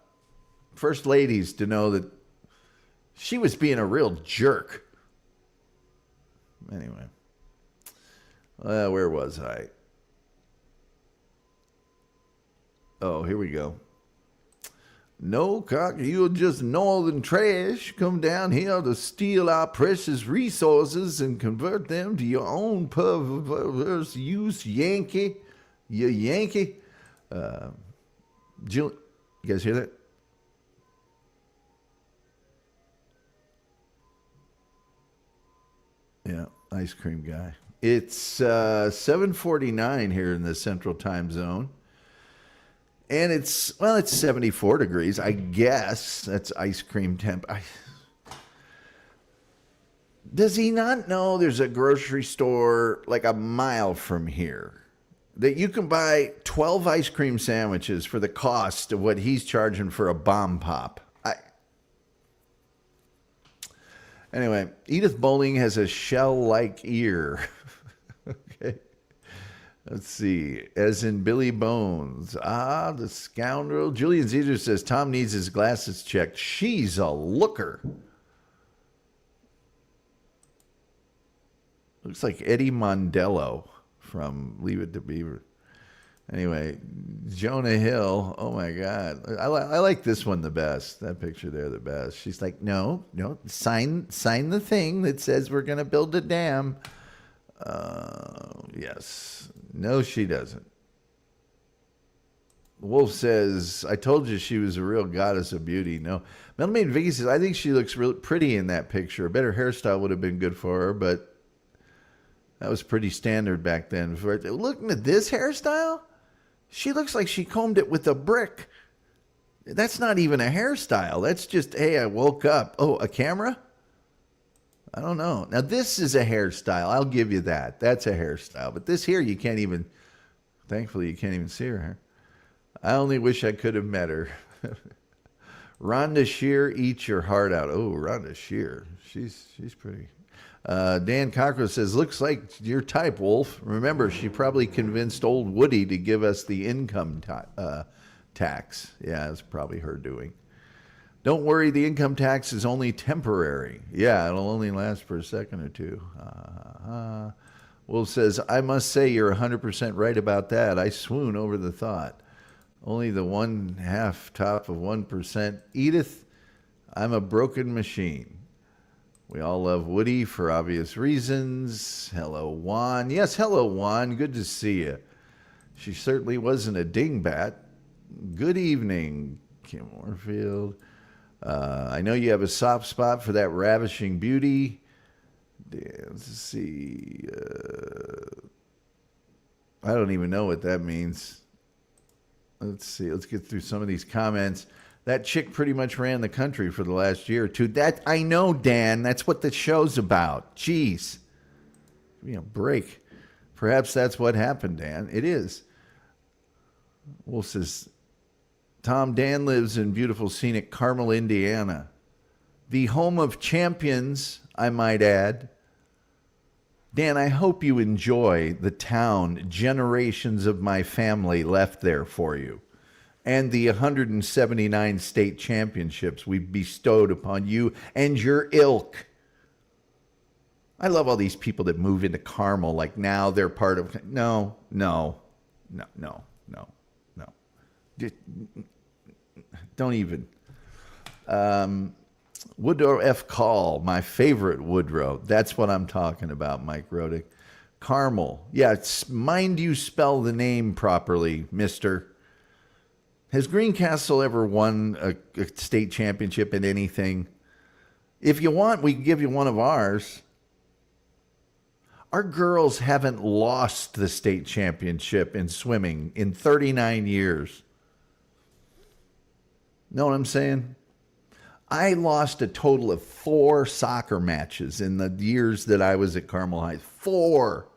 first ladies to know that she was being a real jerk. Anyway, where was I? Oh, here we go. No, cock, you're just northern trash. Come down here to steal our precious resources and convert them to your own perverse use, Yankee. You Yankee. Jill, you guys hear that? Yeah, ice cream guy. It's 7:49 here in the Central Time Zone. And it's 74 degrees, I guess. That's ice cream temp. Does he not know there's a grocery store like a mile from here that you can buy 12 ice cream sandwiches for the cost of what he's charging for a bomb pop? Anyway, Edith Bolling has a shell-like ear. Okay. Let's see. As in Billy Bones. Ah, the scoundrel. Julian Caesar says Tom needs his glasses checked. She's a looker. Looks like Eddie Mondello from Leave It to Beaver. Anyway, Jonah Hill. Oh my God, I like this one the best. That picture there, the best. She's like, no, sign the thing that says we're gonna build a dam. Yes, no, she doesn't. Wolf says, I told you she was a real goddess of beauty. No, Melmaid Vicky says, I think she looks real pretty in that picture. A better hairstyle would have been good for her, but that was pretty standard back then. Looking at this hairstyle, she looks like she combed it with a brick. That's not even a hairstyle. That's just, hey, I woke up. Oh, a camera? I don't know. Now, this is a hairstyle. I'll give you that. That's a hairstyle. But this here, you can't even, thankfully, you can't even see her hair. I only wish I could have met her. Rhonda Shear, eat your heart out. Oh, Rhonda Shear. She's pretty. Dan Cockroach says, looks like your type, Wolf. Remember, she probably convinced old Woody to give us the income tax. Yeah, it's probably her doing. Don't worry, the income tax is only temporary. Yeah, it'll only last for a second or two. Wolf says, I must say you're 100% right about that. I swoon over the thought. Only the 1/2 top of 1%. Edith, I'm a broken machine. We all love Woody for obvious reasons. Hello, Juan. Yes, hello, Juan. Good to see you. She certainly wasn't a dingbat. Good evening, Kim Warfield. I know you have a soft spot for that ravishing beauty. Let's see. I don't even know what that means. Let's see. Let's get through some of these comments. That chick pretty much ran the country for the last year or two. That I know, Dan. That's what the show's about. Jeez. Give me a break. Perhaps that's what happened, Dan. It is. Wolf says, Tom, Dan lives in beautiful, scenic Carmel, Indiana. The home of champions, I might add. Dan, I hope you enjoy the town generations of my family left there for you, and the 179 state championships we've bestowed upon you and your ilk. I love all these people that move into Carmel like now they're part of... No. Don't even. Woodrow F. Call, my favorite Woodrow. That's what I'm talking about, Mike Rodick. Carmel. Yeah, mind you spell the name properly, mister. Has Greencastle ever won a state championship in anything? If you want, we can give you one of ours. Our girls haven't lost the state championship in swimming in 39 years. Know what I'm saying? I lost a total of 4 soccer matches in the years that I was at Carmel High. 4.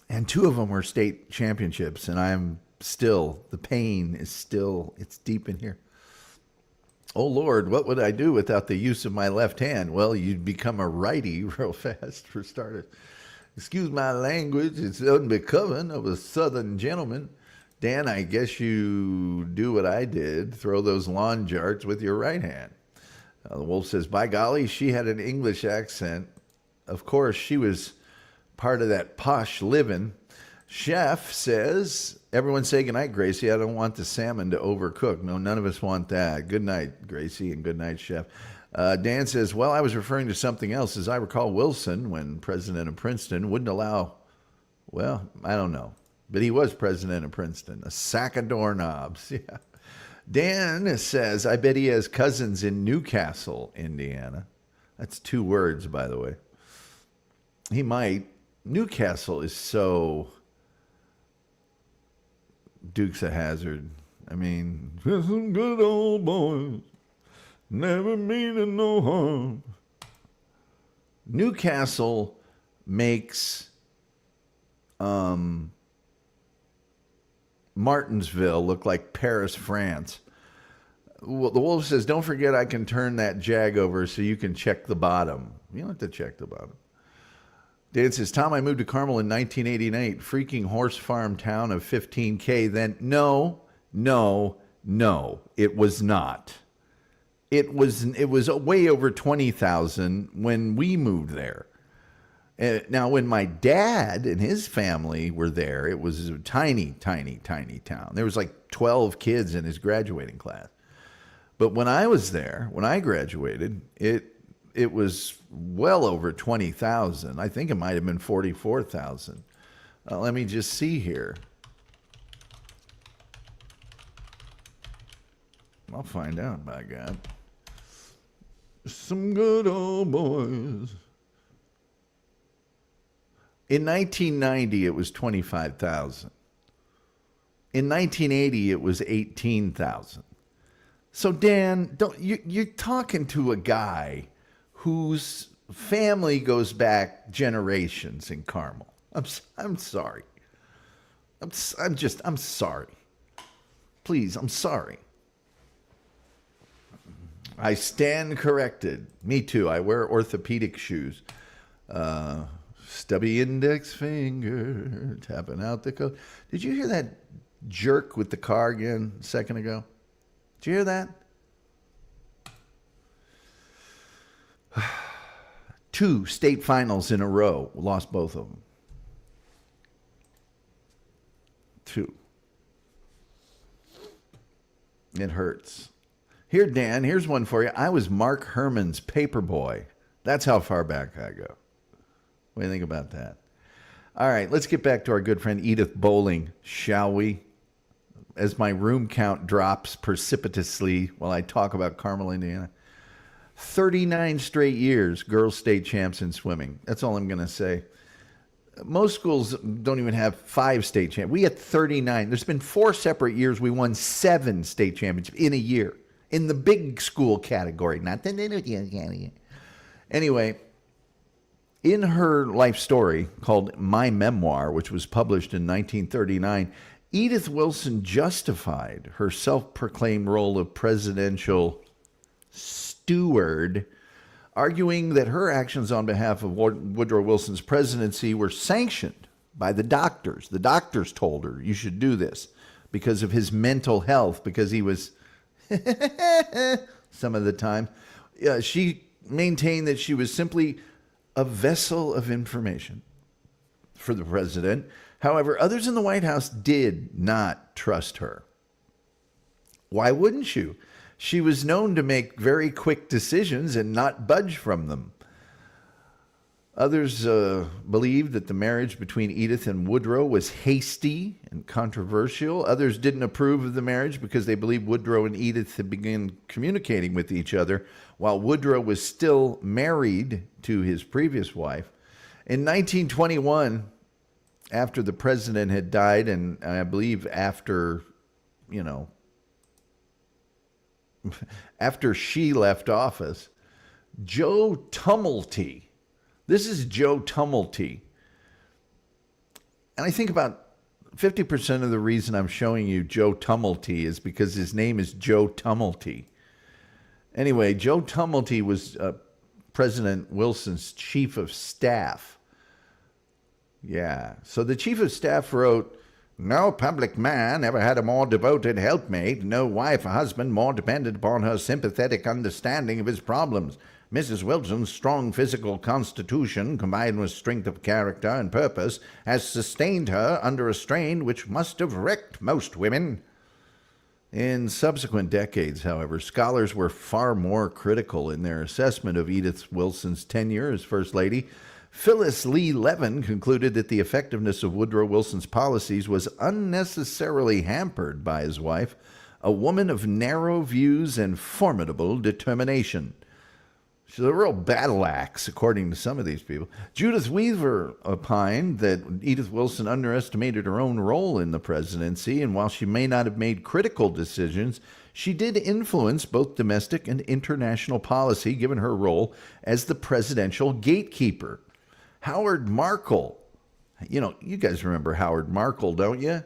And 2 of them were state championships, and I'm still, the pain is still, it's deep in here. Oh, Lord, what would I do without the use of my left hand? Well, you'd become a righty real fast, for starters. Excuse my language, it's unbecoming of a southern gentleman. Dan, I guess you do what I did, throw those lawn jarts with your right hand. The Wolf says, by golly, she had an English accent. Of course, she was part of that posh living. Chef says, everyone say goodnight, Gracie. I don't want the salmon to overcook. No, none of us want that. Good night, Gracie, and good night, Chef. Dan says, well, I was referring to something else. As I recall, Wilson, when president of Princeton, wouldn't allow, well, I don't know. But he was president of Princeton. A sack of doorknobs. Yeah. Dan says, I bet he has cousins in Newcastle, Indiana. That's 2 words, by the way. He might. Newcastle is so Dukes of Hazzard. I mean, some good old boys never meaning no harm. Newcastle makes Martinsville look like Paris, France. Well, the wolf says, don't forget I can turn that jag over so you can check the bottom. You don't have to check the bottom. Dan says, Tom, I moved to Carmel in 1988, freaking horse farm town of 15K. Then, no, it was not. It was way over 20,000 when we moved there. Now, when my dad and his family were there, it was a tiny, tiny, tiny town. There was like 12 kids in his graduating class. But when I was there, when I graduated, it was well over 20,000. I think it might have been 44,000. Let me just see here. I'll find out, by God. Some good old boys. In 1990, it was 25,000. In 1980, it was 18,000. So, Dan, you're talking to a guy whose family goes back generations in Carmel. I'm sorry. I'm sorry. Please, I'm sorry. I stand corrected. Me too. I wear orthopedic shoes. Stubby index finger, tapping out the code. Did you hear that jerk with the car again a second ago? Did you hear that? 2 state finals in a row. Lost both of them. 2. It hurts. Here, Dan, here's one for you. I was Mark Herman's paper boy. That's how far back I go. What do you think about that? All right, let's get back to our good friend Edith Bolling, shall we? As my room count drops precipitously while I talk about Carmel, Indiana. 39 straight years, girls state champs in swimming. That's all I'm going to say. Most schools don't even have 5 state champions. We had 39. There's been 4 separate years we won 7 state championships in a year. In the big school category, not the little category. Anyway, in her life story called My Memoir, which was published in 1939, Edith Wilson justified her self-proclaimed role of presidential steward, arguing that her actions on behalf of Woodrow Wilson's presidency were sanctioned by the doctors. The doctors told her, you should do this because of his mental health, because he was some of the time. She maintained that she was simply a vessel of information for the president. However, others in the White House did not trust her. Why wouldn't you? She was known to make very quick decisions and not budge from them. Others believed that the marriage between Edith and Woodrow was hasty and controversial. Others didn't approve of the marriage because they believed Woodrow and Edith had begun communicating with each other while Woodrow was still married to his previous wife. In 1921, after the president had died, and I believe after she left office, Joe Tumulty. This is Joe Tumulty. And I think about 50% of the reason I'm showing you Joe Tumulty is because his name is Joe Tumulty. Anyway, Joe Tumulty was President Wilson's chief of staff. Yeah. So the chief of staff wrote, no public man ever had a more devoted helpmate, no wife or husband more dependent upon her sympathetic understanding of his problems. Mrs. Wilson's strong physical constitution, combined with strength of character and purpose, has sustained her under a strain which must have wrecked most women. In subsequent decades, however, scholars were far more critical in their assessment of Edith Wilson's tenure as First Lady. Phyllis Lee Levin concluded that the effectiveness of Woodrow Wilson's policies was unnecessarily hampered by his wife, a woman of narrow views and formidable determination. She's a real battle axe, according to some of these people. Judith Weaver opined that Edith Wilson underestimated her own role in the presidency, and while she may not have made critical decisions, she did influence both domestic and international policy, given her role as the presidential gatekeeper. Howard Markle. You guys remember Howard Markle, don't you?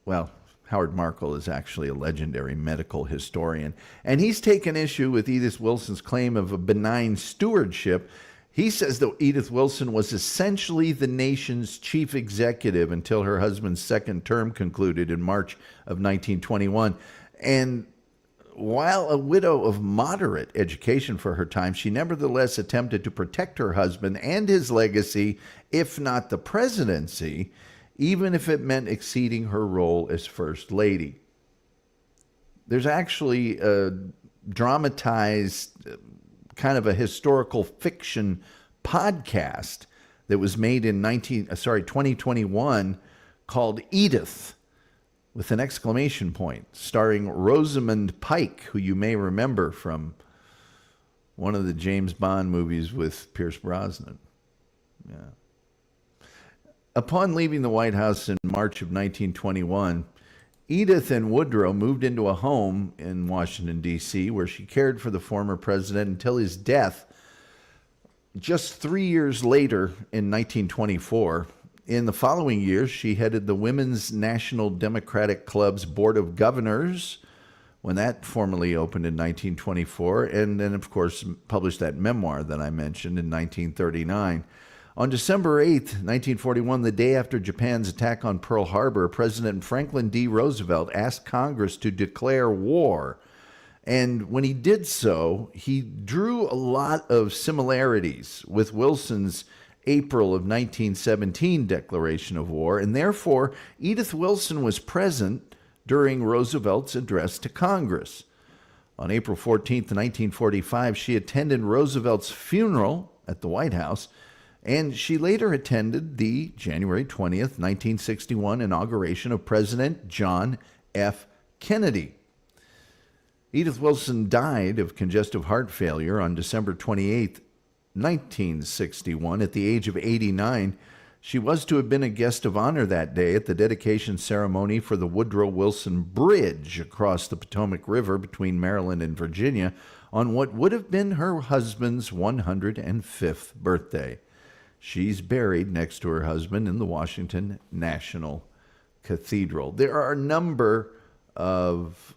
Well, Howard Markle is actually a legendary medical historian, and he's taken issue with Edith Wilson's claim of a benign stewardship. He says that Edith Wilson was essentially the nation's chief executive until her husband's second term concluded in March of 1921. And while a widow of moderate education for her time, she nevertheless attempted to protect her husband and his legacy, if not the presidency, even if it meant exceeding her role as First Lady. There's actually a dramatized kind of a historical fiction podcast that was made in 2021 called Edith, with an exclamation point, starring Rosamund Pike, who you may remember from one of the James Bond movies with Pierce Brosnan. Yeah. Upon leaving the White House in March of 1921, Edith and Woodrow moved into a home in Washington, D.C., where she cared for the former president until his death just 3 years later in 1924. In the following years, she headed the Women's National Democratic Club's Board of Governors when that formally opened in 1924, and then, of course, published that memoir that I mentioned in 1939. On December 8th, 1941, the day after Japan's attack on Pearl Harbor, President Franklin D. Roosevelt asked Congress to declare war. And when he did so, he drew a lot of similarities with Wilson's April of 1917 declaration of war, and therefore Edith Wilson was present during Roosevelt's address to Congress. On April 14th, 1945, she attended Roosevelt's funeral at the White House, and she later attended the January 20th, 1961 inauguration of President John F. Kennedy. Edith Wilson died of congestive heart failure on December 28th, 1961, at the age of 89. She was to have been a guest of honor that day at the dedication ceremony for the Woodrow Wilson Bridge across the Potomac River between Maryland and Virginia on what would have been her husband's 105th birthday. She's buried next to her husband in the Washington National Cathedral. There are a number of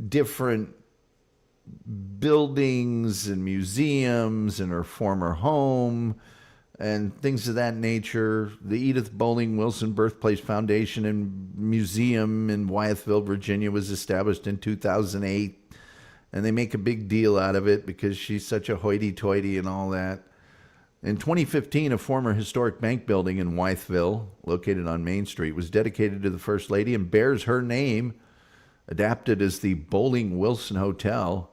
different buildings and museums in her former home and things of that nature. The Edith Bolling Wilson Birthplace Foundation and Museum in Wyethville, Virginia was established in 2008, and they make a big deal out of it because she's such a hoity-toity and all that. In 2015, a former historic bank building in Wyethville, located on Main Street, was dedicated to the First Lady and bears her name, adapted as the Bolling Wilson Hotel.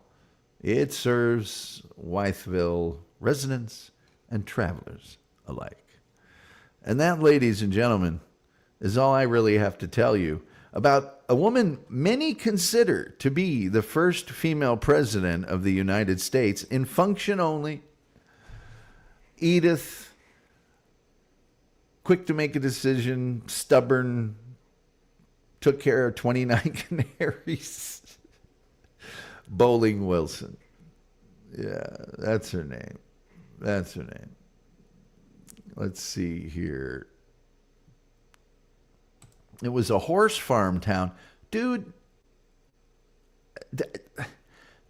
It serves Wyethville residents and travelers alike. And that, ladies and gentlemen, is all I really have to tell you about a woman many consider to be the first female president of the United States in function only. Edith, quick to make a decision, stubborn, took care of 29 canaries. Bolling Wilson. Yeah, that's her name. That's her name. Let's see here. It was a horse farm town. Dude,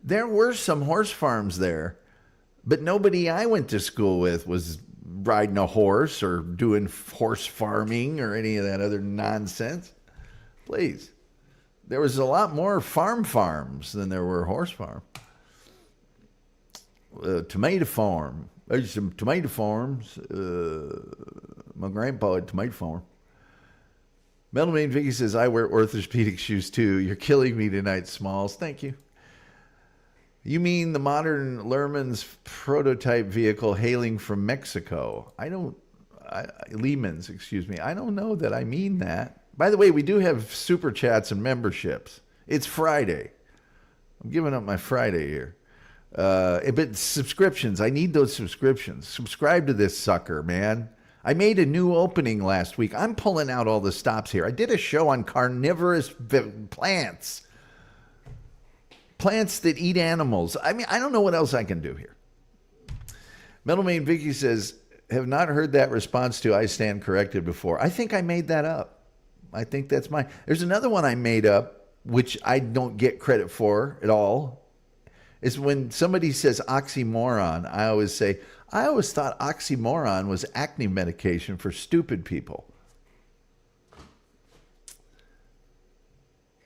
there were some horse farms there, but nobody I went to school with was riding a horse or doing horse farming or any of that other nonsense. Please. There was a lot more farms than there were horse farms. Tomato farm. There's some tomato farms. My grandpa had a tomato farm. Meadowman Vicky says, I wear orthopedic shoes too. You're killing me tonight, Smalls. Thank you. You mean the modern Lerman's prototype vehicle hailing from Mexico? Lehman's, excuse me. I don't know that I mean that. By the way, we do have super chats and memberships. It's Friday. I'm giving up my Friday here. But subscriptions, I need those subscriptions. Subscribe to this sucker, man. I made a new opening last week. I'm pulling out all the stops here. I did a show on carnivorous plants. Plants that eat animals. I mean, I don't know what else I can do here. Meadowman Vicky says, have not heard that response to I stand corrected before. I think I made that up. I think that's mine. There's another one I made up, which I don't get credit for at all. Is when somebody says oxymoron, I always say, I always thought oxymoron was acne medication for stupid people.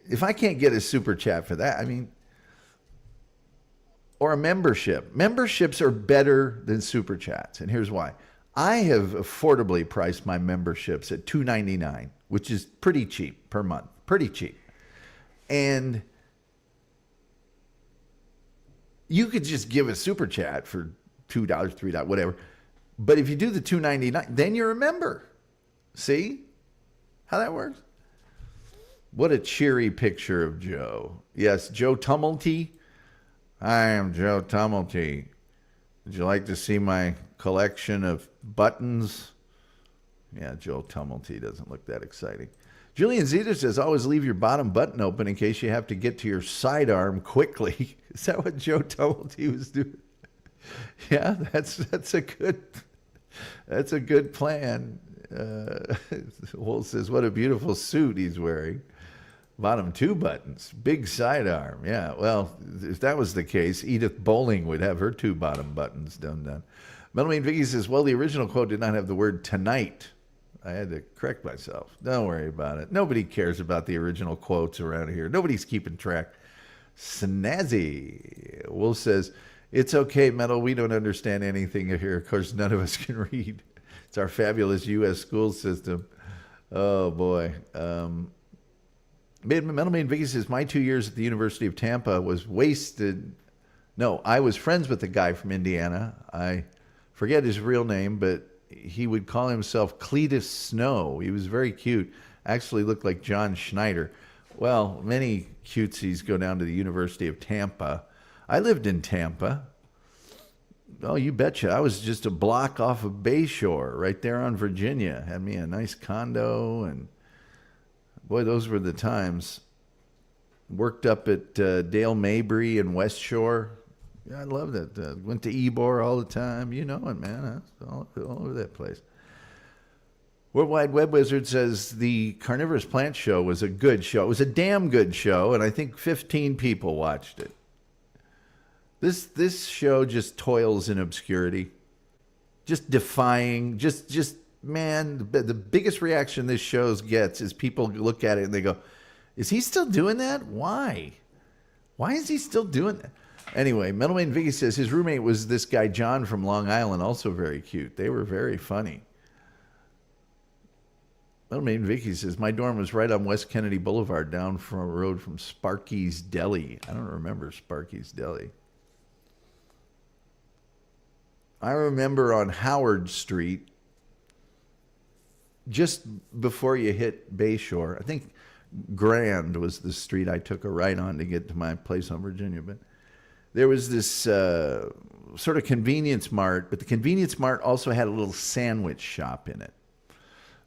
If I can't get a super chat for that, I mean, or a membership. Memberships are better than super chats, and here's why. I have affordably priced my memberships at $2.99, which is pretty cheap per month. Pretty cheap. And you could just give a super chat for $2, $3, whatever. But if you do the $2.99, then you're a member. See how that works? What a cheery picture of Joe. Yes, Joe Tumulty. I am Joe Tumulty. Would you like to see my collection of buttons? Yeah, Joe Tumulty doesn't look that exciting. Julian Zeta says, always leave your bottom button open in case you have to get to your sidearm quickly. Is that what Joe Tumulty was doing? Yeah, that's a good plan. Wolf says, what a beautiful suit he's wearing. Bottom 2 buttons, big sidearm. Yeah, well, if that was the case, Edith Bolling would have her 2 bottom buttons done. Melanie Vicky says, well, the original quote did not have the word tonight. I had to correct myself. Don't worry about it. Nobody cares about the original quotes around here. Nobody's keeping track. Snazzy. Wolf says, it's okay, Metal. We don't understand anything here. Of course, none of us can read. It's our fabulous U.S. school system. Oh, boy. Metal Man Vicky says, my 2 years at the University of Tampa was wasted. No, I was friends with a guy from Indiana. I forget his real name, but he would call himself Cletus Snow. He was very cute. Actually looked like John Schneider. Well, many cutesies go down to the University of Tampa. I lived in Tampa. Oh, you betcha. I was just a block off of Bayshore, right there on Virginia. Had me a nice condo, and boy, those were the times. Worked up at Dale Mabry and West Shore. Yeah, I loved it. Went to Ybor all the time. You know it, man. All over that place. World Wide Web Wizard says the Carnivorous Plant Show was a good show. It was a damn good show, and I think 15 people watched it. This show just toils in obscurity. Just defying, man, the biggest reaction this show gets is people look at it and they go, is he still doing that? Why? Why is he still doing that? Anyway, Metalman Vicky says his roommate was this guy John from Long Island, also very cute. They were very funny. Metalman Vicky says, my dorm was right on West Kennedy Boulevard, down from a road from Sparky's Deli. I don't remember Sparky's Deli. I remember on Howard Street, just before you hit Bayshore, I think Grand was the street I took a right on to get to my place on Virginia, but there was this sort of convenience mart, but the convenience mart also had a little sandwich shop in it.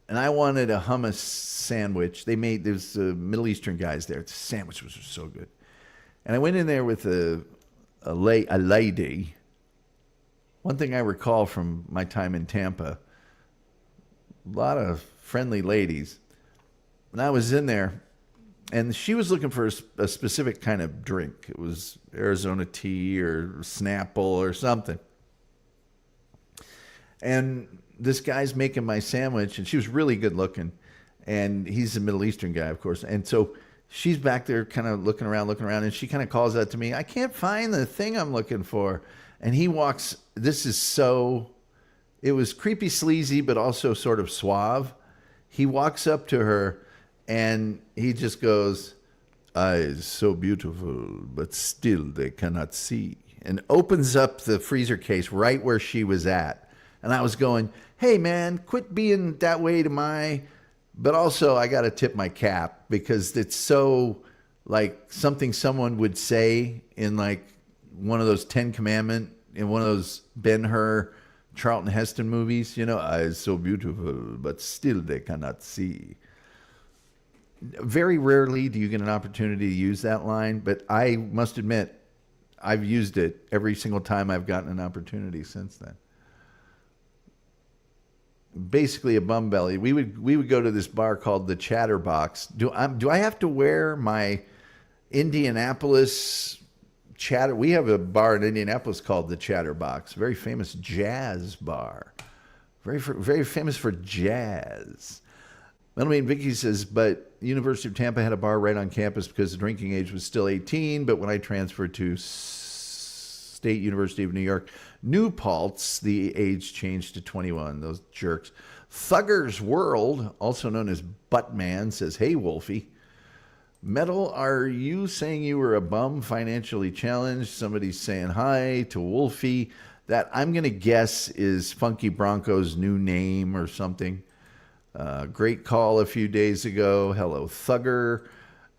And I wanted a hummus sandwich. There's Middle Eastern guys there. The sandwiches were so good. And I went in there with a lady. One thing I recall from my time in Tampa, a lot of friendly ladies. And I was in there, and she was looking for a specific kind of drink. It was Arizona tea or Snapple or something. And this guy's making my sandwich, and she was really good looking. And he's a Middle Eastern guy, of course. And so she's back there kind of looking around, and she kind of calls out to me, I can't find the thing I'm looking for. And he walks, it was creepy, sleazy, but also sort of suave. He walks up to her, and he just goes, eyes so beautiful, but still they cannot see. And opens up the freezer case right where she was at. And I was going, hey, man, quit being that way to my... But also, I got to tip my cap because it's so like something someone would say in like one of those 10 Commandment, in one of those Ben-Hur, Charlton Heston movies, you know, eyes so beautiful, but still they cannot see. Very rarely do you get an opportunity to use that line, but I must admit, I've used it every single time I've gotten an opportunity since then. basically a bum belly. We would go to this bar called the Chatterbox. Do I have to wear my Indianapolis chatter? We have a bar in Indianapolis called the Chatterbox, very famous jazz bar, very famous for jazz. Melanie and Vicky says, but University of Tampa had a bar right on campus because the drinking age was still 18. But when I transferred to State University of New York, New Paltz, the age changed to 21. Those jerks. Thugger's World, also known as Buttman, says, hey, Wolfie. Metal, are you saying you were a bum, financially challenged? Somebody's saying hi to Wolfie. That, I'm going to guess, is Funky Bronco's new name or something. Great call a few days ago. Hello, Thugger.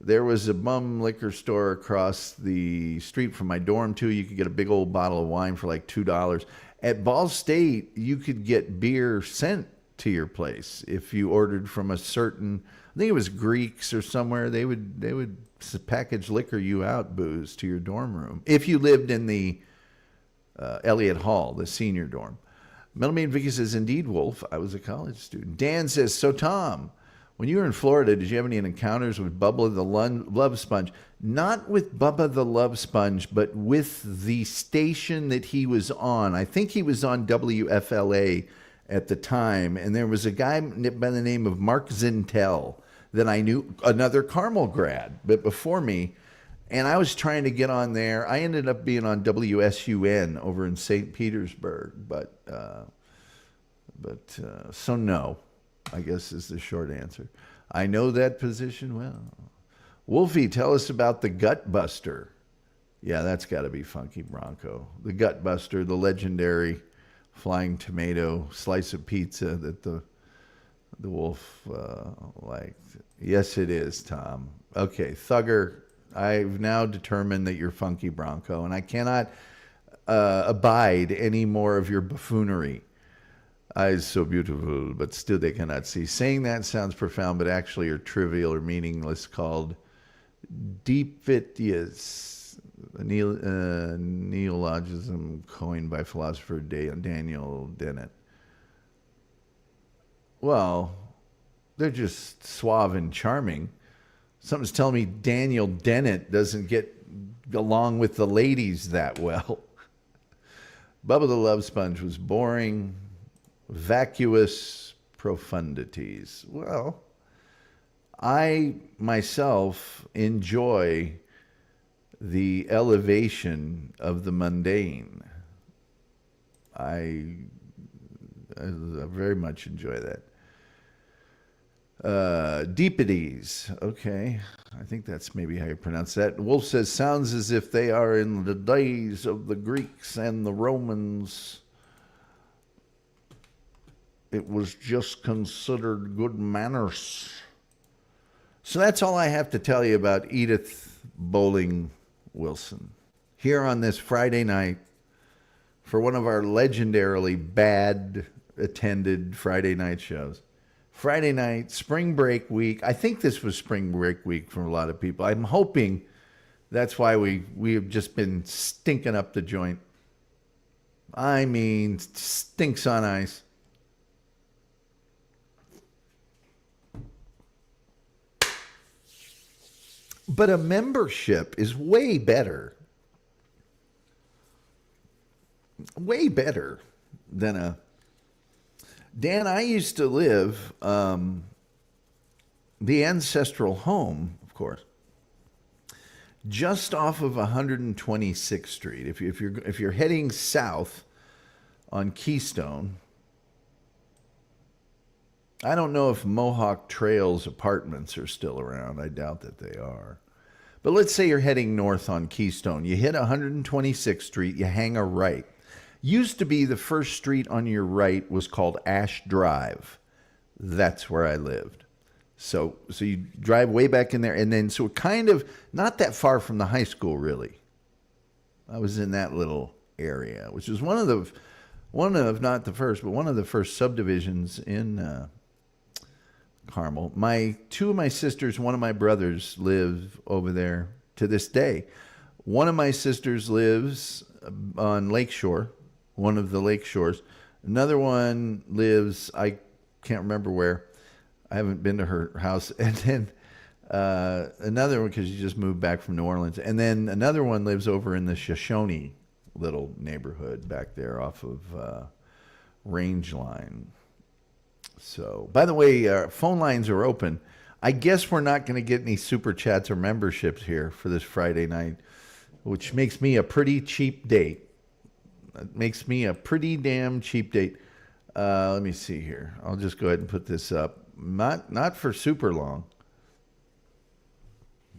There was a bum liquor store across the street from my dorm, too. You could get a big old bottle of wine for like $2. At Ball State, you could get beer sent to your place if you ordered from a certain, I think it was Greeks or somewhere. They would package liquor you out booze to your dorm room if you lived in the Elliott Hall, the senior dorm. Melanie and Vicky says, indeed, Wolf, I was a college student. Dan says, so Tom, when you were in Florida, did you have any encounters with Bubba the Love Sponge? Not with Bubba the Love Sponge, but with the station that he was on. I think he was on WFLA at the time, and there was a guy by the name of Mark Zintel that I knew, another Carmel grad, but before me, and I was trying to get on there. I ended up being on WSUN over in St. Petersburg, but so no, I guess is the short answer. I know that position well. Wolfie, tell us about the Gut Buster. Yeah, that's got to be Funky Bronco. The Gut Buster, the legendary flying tomato slice of pizza that the Wolf liked. Yes, it is, Tom. Okay, Thugger, I've now determined that you're Funky Bronco, and I cannot abide any more of your buffoonery. Eyes so beautiful, but still they cannot see. Saying that sounds profound, but actually are trivial or meaningless, called deepfitius, a neologism coined by philosopher Daniel Dennett. Well, they're just suave and charming. Something's telling me Daniel Dennett doesn't get along with the ladies that well. Bubba the Love Sponge was boring, vacuous profundities. Well, I myself enjoy the elevation of the mundane. I very much enjoy that. Deepities. Okay. I think that's maybe how you pronounce that. Wolf says, sounds as if they are in the days of the Greeks and the Romans. It was just considered good manners. So that's all I have to tell you about Edith Bolling Wilson. Here on this Friday night, for one of our legendarily bad attended Friday night shows. Friday night, spring break week. I think this was spring break week for a lot of people. I'm hoping that's why we have just been stinking up the joint. I mean, stinks on ice. But a membership is way better. Way better than a... Dan, I used to live the ancestral home, of course, just off of 126th Street. If you're heading south on Keystone, I don't know if Mohawk Trails apartments are still around. I doubt that they are. But let's say you're heading north on Keystone. You hit 126th Street, you hang a right. Used to be the first street on your right was called Ash Drive. That's where I lived. So you drive way back in there, and then so kind of not that far from the high school, really. I was in that little area, which was one of not the first, but one of the first subdivisions in Carmel. Two of my sisters, one of my brothers live over there to this day. One of my sisters lives on Lakeshore, one of the lake shores. Another one lives, I can't remember where. I haven't been to her house. And then another one, because she just moved back from New Orleans. And then another one lives over in the Shoshone little neighborhood back there off of Range Line. So, by the way, phone lines are open. I guess we're not going to get any super chats or memberships here for this Friday night, which makes me a pretty cheap date. It makes me a pretty damn cheap date. Let me see here. I'll just go ahead and put this up. Not for super long.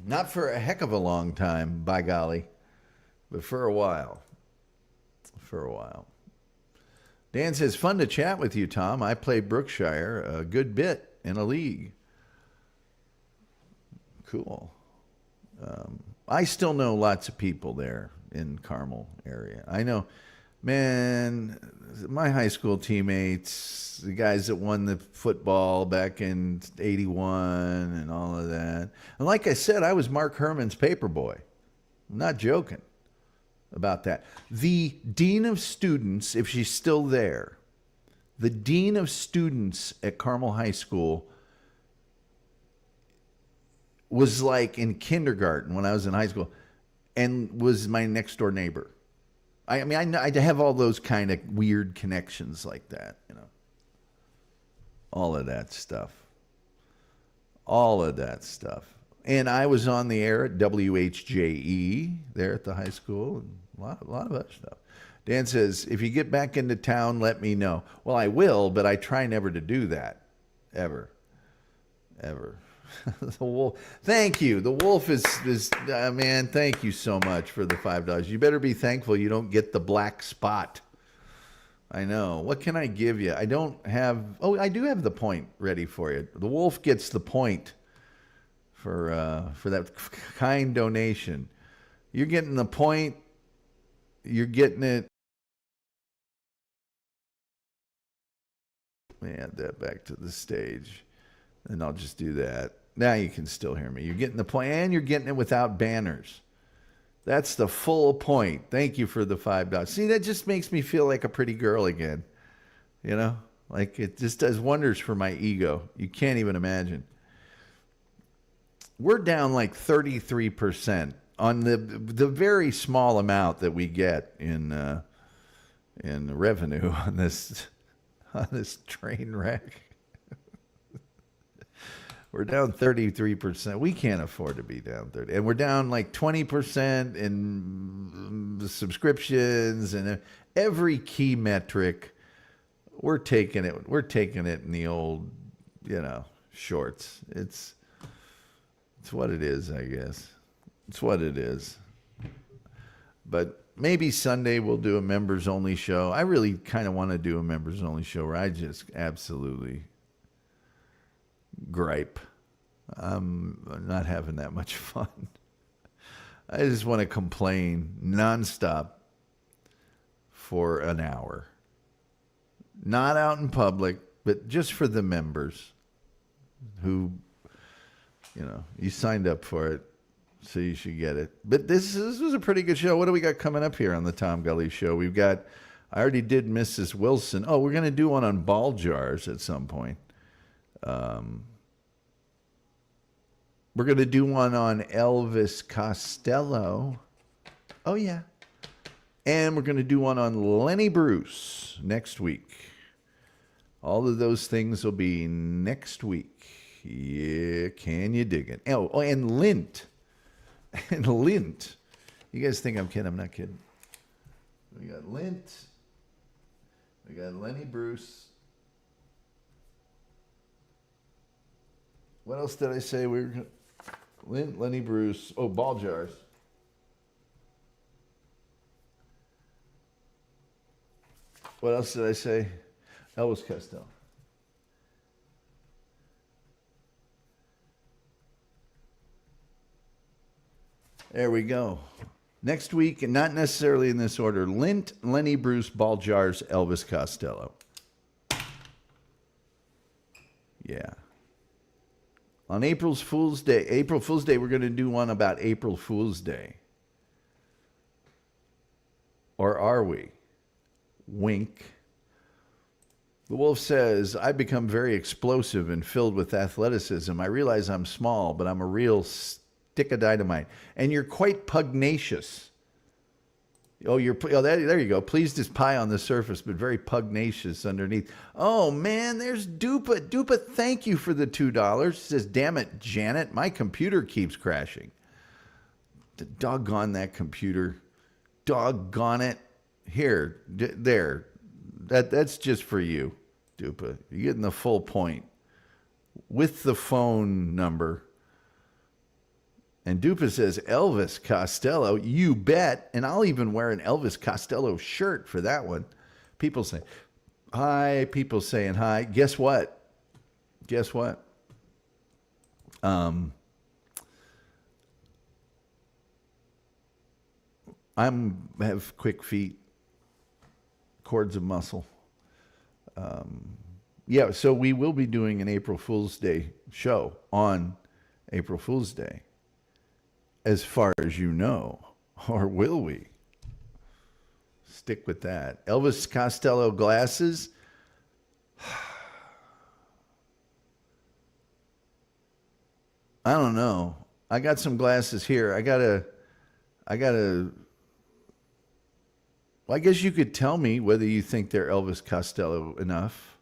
Not for a heck of a long time, by golly. But for a while. For a while. Dan says, fun to chat with you, Tom. I play Brookshire a good bit in a league. Cool. I still know lots of people there in Carmel area. I know, man, my high school teammates, the guys that won the football back in 81 and all of that. And like I said, I was Mark Herman's paper boy. I'm not joking about that. The dean of students, if she's still there, the dean of students at Carmel High School was like in kindergarten when I was in high school and was my next door neighbor. I mean, I have all those kind of weird connections like that, you know. All of that stuff. All of that stuff. And I was on the air at WHJE there at the high school, and a lot of other stuff. Dan says, if you get back into town, let me know. Well, I will, but I try never to do that. Ever. The wolf. Thank you. The wolf is man, thank you so much for the $5. You better be thankful you don't get the black spot. I know. What can I give you? I don't have, I do have the point ready for you. The wolf gets the point for that kind donation. You're getting the point. You're getting it. Let me add that back to the stage. And I'll just do that. Now you can still hear me. You're getting the point, and you're getting it without banners. That's the full point. Thank you for the $5. See, that just makes me feel like a pretty girl again. You know? Like, it just does wonders for my ego. You can't even imagine. We're down like 33% on the very small amount that we get in revenue on this train wreck. We're down 33%. We can't afford to be down 30%. And we're down like 20% in subscriptions and every key metric. We're taking it. We're taking it in the old, shorts. It's what it is, I guess. It's what it is. But maybe Sunday we'll do a members only show. I really kind of want to do a members only show where I just absolutely gripe. I'm not having that much fun. I just want to complain nonstop for an hour. Not out in public, but just for the members who, you signed up for it, so you should get it. But this was a pretty good show. What do we got coming up here on the Tom Gulley Show? We've got, I already did Mrs. Wilson. Oh, we're going to do one on ball jars at some point. We're going to do one on Elvis Costello. Oh, yeah. And we're going to do one on Lenny Bruce next week. All of those things will be next week. Yeah, can you dig it? Oh, and Lint. And Lint. You guys think I'm kidding? I'm not kidding. We got Lint. We got Lenny Bruce. What else did I say? We were Lint, Lenny Bruce. Oh, ball jars. What else did I say? Elvis Costello. There we go. Next week, and not necessarily in this order, Lint, Lenny Bruce, ball jars, Elvis Costello. Yeah. On April Fool's Day, we're going to do one about April Fool's Day. Or are we? Wink. The wolf says, I become very explosive and filled with athleticism. I realize I'm small, but I'm a real stick of dynamite. And you're quite pugnacious. Oh, there you go. Pleased as pie on the surface, but very pugnacious underneath. Oh, man, there's Dupa. Dupa, thank you for the $2. Says, damn it, Janet, my computer keeps crashing. Doggone that computer. Doggone it. Here, there. That's just for you, Dupa. You're getting the full point. With the phone number. And Dupa says, Elvis Costello, you bet. And I'll even wear an Elvis Costello shirt for that one. People say, hi. People saying hi. Guess what? Guess what? I have quick feet. Cords of muscle. Yeah, so we will be doing an April Fool's Day show on April Fool's Day, as far as you know, or will we? Stick with that. Elvis Costello glasses. I don't know. I got some glasses here. I gotta well, I guess you could tell me whether you think they're Elvis Costello enough.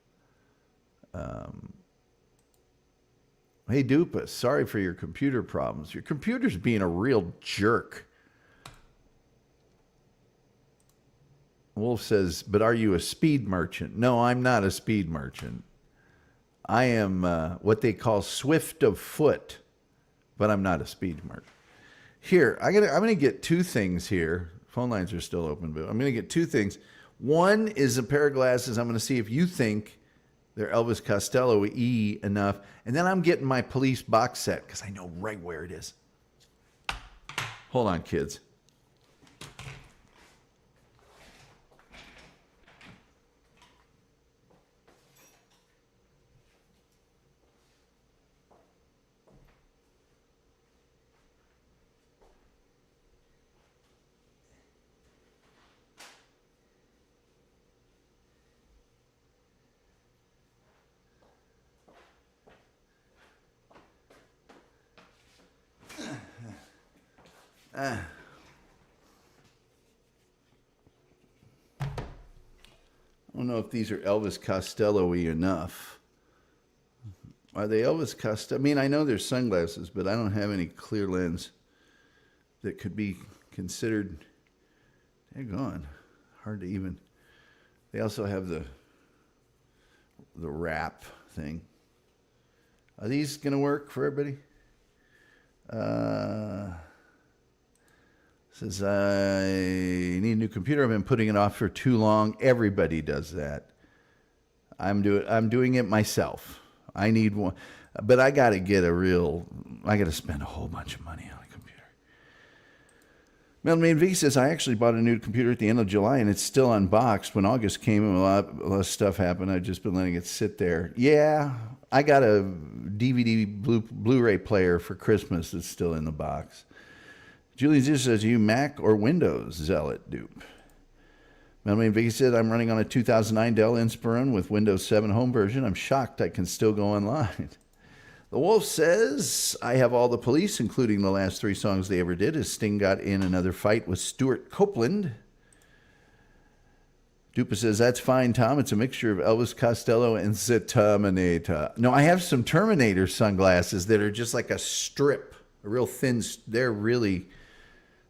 Hey, Dupa, sorry for your computer problems. Your computer's being a real jerk. Wolf says, but are you a speed merchant? No, I'm not a speed merchant. I am what they call swift of foot, but I'm not a speed merchant. Here, I'm going to get two things here. Phone lines are still open, but I'm going to get two things. One is a pair of glasses. I'm going to see if you think they're Elvis Costello-y enough. And then I'm getting my police box set because I know right where it is. Hold on, kids. I don't know if these are Elvis Costello-y enough. Are they Elvis Costello? I mean, I know they're sunglasses, but I don't have any clear lens that could be considered. They're gone. Hard to even. They also have the wrap thing. Are these going to work for everybody? Says, I need a new computer. I've been putting it off for too long. Everybody does that. I'm doing it myself. I need one. But I got to spend a whole bunch of money on a computer. Melanie V says, I actually bought a new computer at the end of July, and it's still unboxed. When August came and a lot of stuff happened, I've just been letting it sit there. Yeah, I got a DVD Blu-ray player for Christmas that's still in the box. Julie just says, you Mac or Windows zealot dupe? Melanie Vicky said, I'm running on a 2009 Dell Inspiron with Windows 7 home version. I'm shocked I can still go online. The Wolf says, I have all the police, including the last 3 songs they ever did, as Sting got in another fight with Stuart Copeland. Dupa says, that's fine, Tom. It's a mixture of Elvis Costello and the Terminator. No, I have some Terminator sunglasses that are just like a strip, a real thin. They're really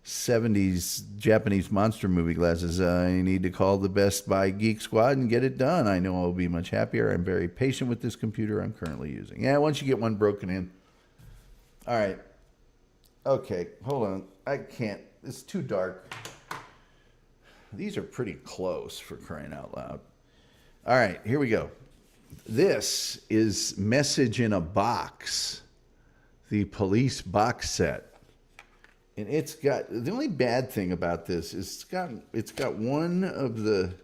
70s Japanese monster movie glasses. I need to call the Best Buy Geek Squad and get it done. I know I'll be much happier. I'm very patient with this computer I'm currently using. Yeah, once you get one broken in. All right. Okay, hold on. I can't. It's too dark. These are pretty close, for crying out loud. All right, here we go. This is Message in a Box, the police box set. And it's got, the only bad thing about this is it's got one of the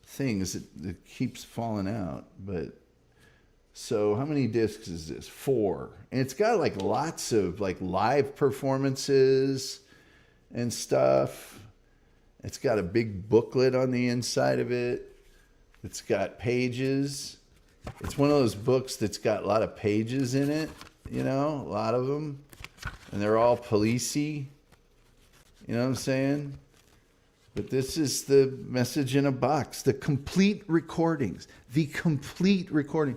things that keeps falling out. But so how many discs is this? 4. And it's got like lots of like live performances and stuff. It's got a big booklet on the inside of it It's got pages. It's one of those books that's got a lot of pages in it, a lot of them. And they're all policey. You know what I'm saying? But this is the message in a box. The complete recordings. The complete recording.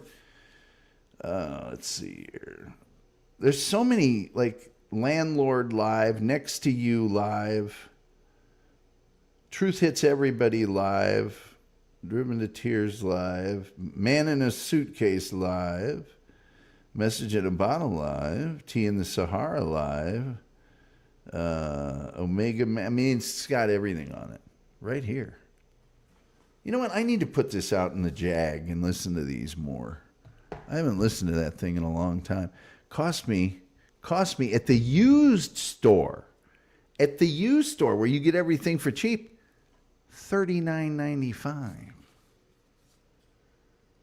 Let's see here. There's so many, like Landlord Live, Next to You Live, Truth Hits Everybody Live, Driven to Tears Live, Man in a Suitcase Live, Message in a Bottle Live, Tea in the Sahara Live, Omega Man. I mean, it's got everything on it right here. You know what? I need to put this out in the Jag and listen to these more. I haven't listened to that thing in a long time. Cost me at the used store where you get everything for cheap, $39.95.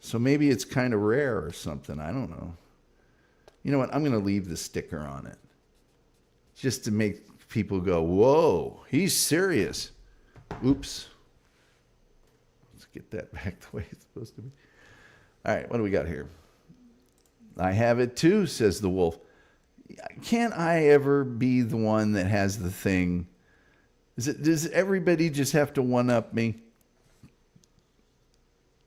So maybe it's kind of rare or something. I don't know. You know what? I'm going to leave the sticker on it just to make people go, whoa, he's serious. Oops. Let's get that back the way it's supposed to be. All right, what do we got here? I have it too, says the wolf. Can't I ever be the one that has the thing? Does everybody just have to one-up me?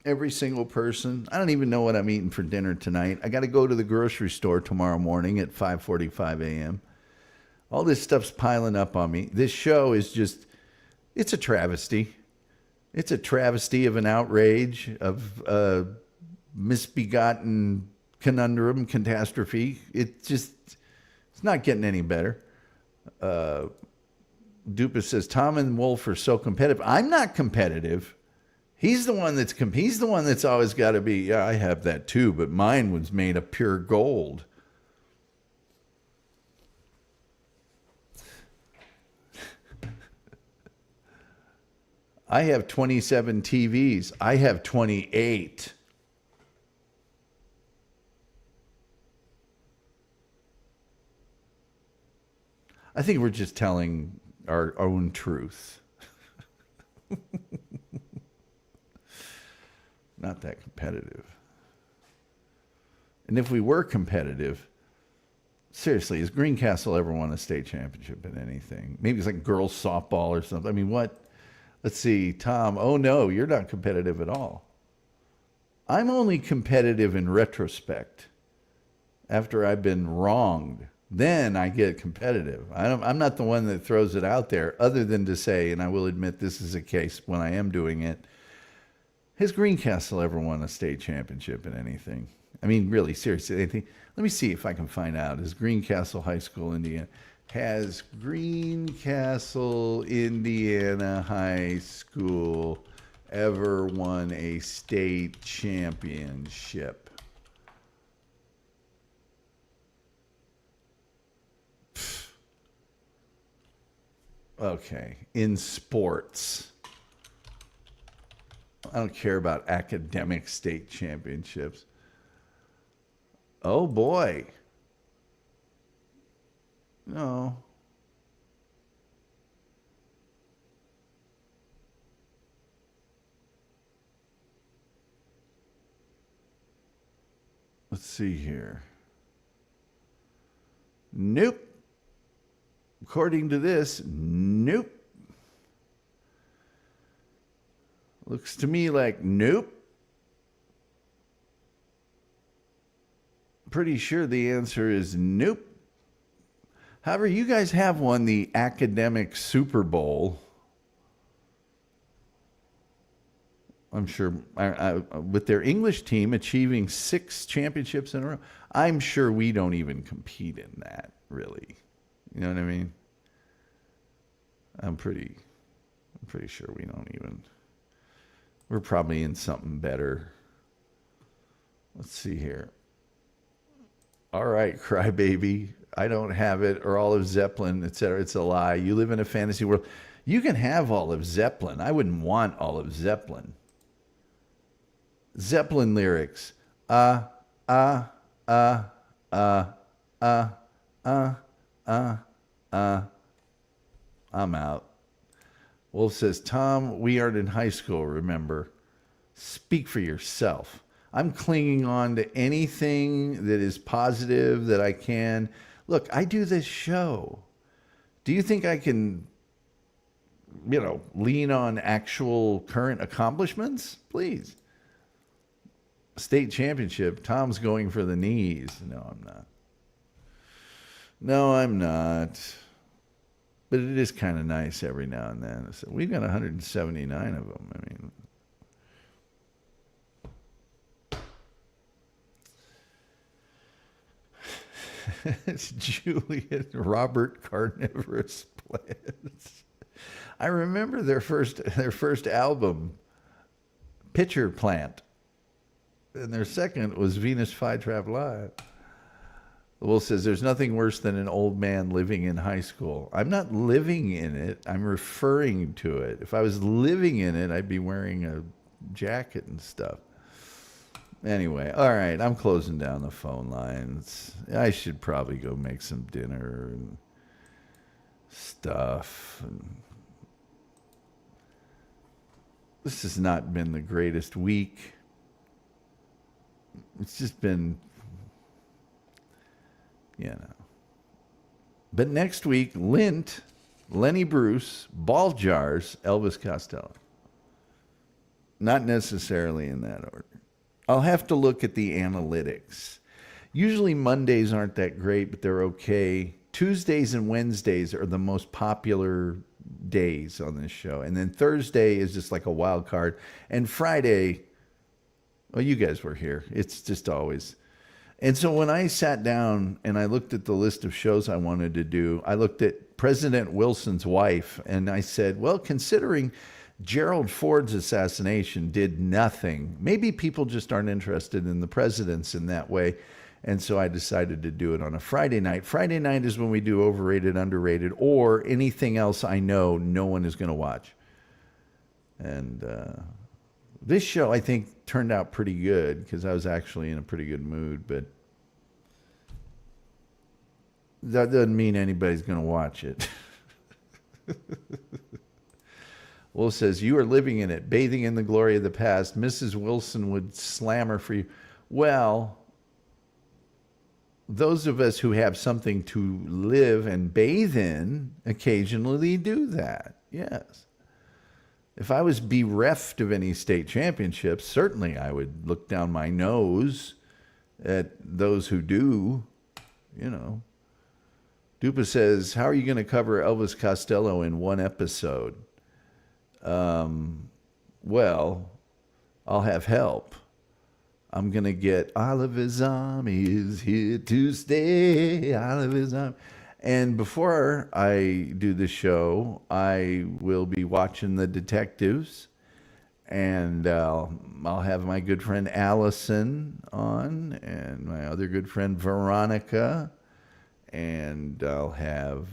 Every single person? I don't even know what I'm eating for dinner tonight. I got to go to the grocery store tomorrow morning at 5:45 a.m. All this stuff's piling up on me. This show is just, it's a travesty. It's a travesty of an outrage, of misbegotten conundrum, catastrophe. It's not getting any better. Dupas says, Tom and Wolf are so competitive. I'm not competitive. He's the one that's always got to be, yeah, I have that too, but mine was made of pure gold. I have 27 TVs. I have 28. I think we're just telling our own truth. Not that competitive. And if we were competitive, seriously, has Greencastle ever won a state championship in anything? Maybe it's like girls softball or something. I mean, what? Let's see, Tom. Oh, no, you're not competitive at all. I'm only competitive in retrospect. After I've been wronged, then I get competitive. I'm not the one that throws it out there, other than to say, and I will admit this is a case when I am doing it, has Greencastle ever won a state championship in anything? I mean, really, seriously, anything? Let me see if I can find out. Is Greencastle High School, Indiana? Has Greencastle, Indiana High School ever won a state championship? Okay, in sports. I don't care about academic state championships. Oh boy. No. Let's see here. Nope. According to this, nope. Looks to me like nope. Pretty sure the answer is nope. However, you guys have won the academic Super Bowl. I'm sure with their English team achieving 6 championships in a row. I'm sure we don't even compete in that, really. You know what I mean? I'm pretty sure we don't even. We're probably in something better. Let's see here. All right, crybaby. I don't have it, or Olive Zeppelin, etc. It's a lie. You live in a fantasy world. You can have Olive Zeppelin. I wouldn't want Olive Zeppelin. Zeppelin lyrics. I'm out. Wolf says, Tom, we aren't in high school, remember? Speak for yourself. I'm clinging on to anything that is positive that I can. Look, I do this show. Do you think I can, lean on actual current accomplishments? Please. State championship, Tom's going for the knees. No, I'm not. No, I'm not. But it is kind of nice every now and then. So we've got 179 of them. I mean, it's Julian Robert Carnivorous Plants. I remember their first album, Pitcher Plant. And their second was Venus Flytrap Live. Will says, there's nothing worse than an old man living in high school. I'm not living in it. I'm referring to it. If I was living in it, I'd be wearing a jacket and stuff. Anyway, all right, I'm closing down the phone lines. I should probably go make some dinner and stuff. And this has not been the greatest week. It's just been, But next week, Lint, Lenny Bruce, Ball Jars, Elvis Costello. Not necessarily in that order. I'll have to look at the analytics. Usually Mondays aren't that great, but they're okay. Tuesdays and Wednesdays are the most popular days on this show. And then Thursday is just like a wild card. And Friday, well, you guys were here. It's just always. And so when I sat down and I looked at the list of shows I wanted to do, I looked at President Wilson's wife and I said, well, considering Gerald Ford's assassination did nothing, maybe people just aren't interested in the presidents in that way. And so I decided to do it on a Friday night. Friday night is when we do overrated, underrated, or anything else I know no one is going to watch. And this show, I think, turned out pretty good because I was actually in a pretty good mood. But that doesn't mean anybody's going to watch it. Will says, you are living in it, bathing in the glory of the past. Mrs. Wilson would slam her for you. Well, those of us who have something to live and bathe in occasionally do that. Yes. If I was bereft of any state championships, certainly I would look down my nose at those who do, Dupa says, how are you going to cover Elvis Costello in one episode? Well, I'll have help. I'm going to get Oliver's Army is here to stay. Oliver's Army. And before I do the show, I will be watching The Detectives. And I'll have my good friend Allison on and my other good friend Veronica. And I'll have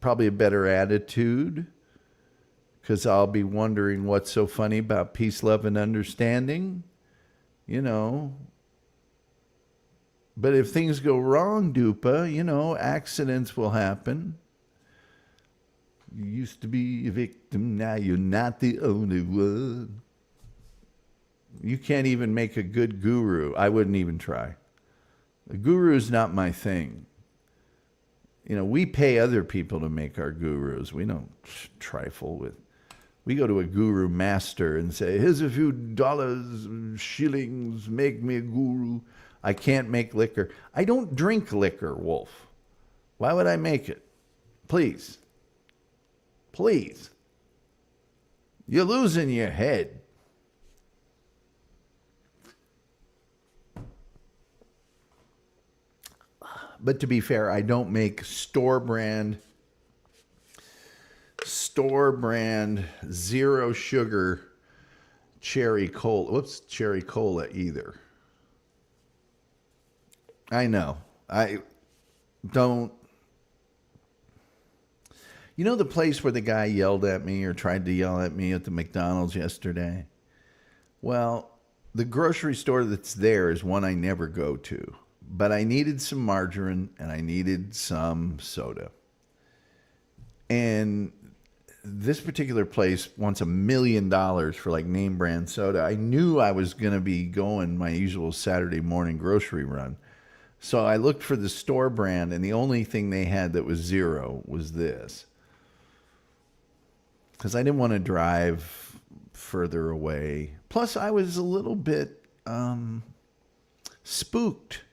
probably a better attitude because I'll be wondering what's so funny about peace, love, and understanding, But if things go wrong, Dupa, accidents will happen. You used to be a victim, now you're not the only one. You can't even make a good guru. I wouldn't even try. A guru is not my thing. We pay other people to make our gurus. We don't trifle with. We go to a guru master and say, here's a few dollars, shillings, make me a guru. I can't make liquor. I don't drink liquor, Wolf. Why would I make it? Please. Please. You're losing your head. But to be fair, I don't make store brand, zero sugar cherry cola either. I know. I don't. The place where the guy yelled at me or tried to yell at me at the McDonald's yesterday? Well, the grocery store that's there is one I never go to. But I needed some margarine and I needed some soda. And this particular place wants $1 million for like name brand soda. I knew I was going to be going my usual Saturday morning grocery run. So I looked for the store brand, and the only thing they had that was zero was this. Because I didn't want to drive further away. Plus, I was a little bit spooked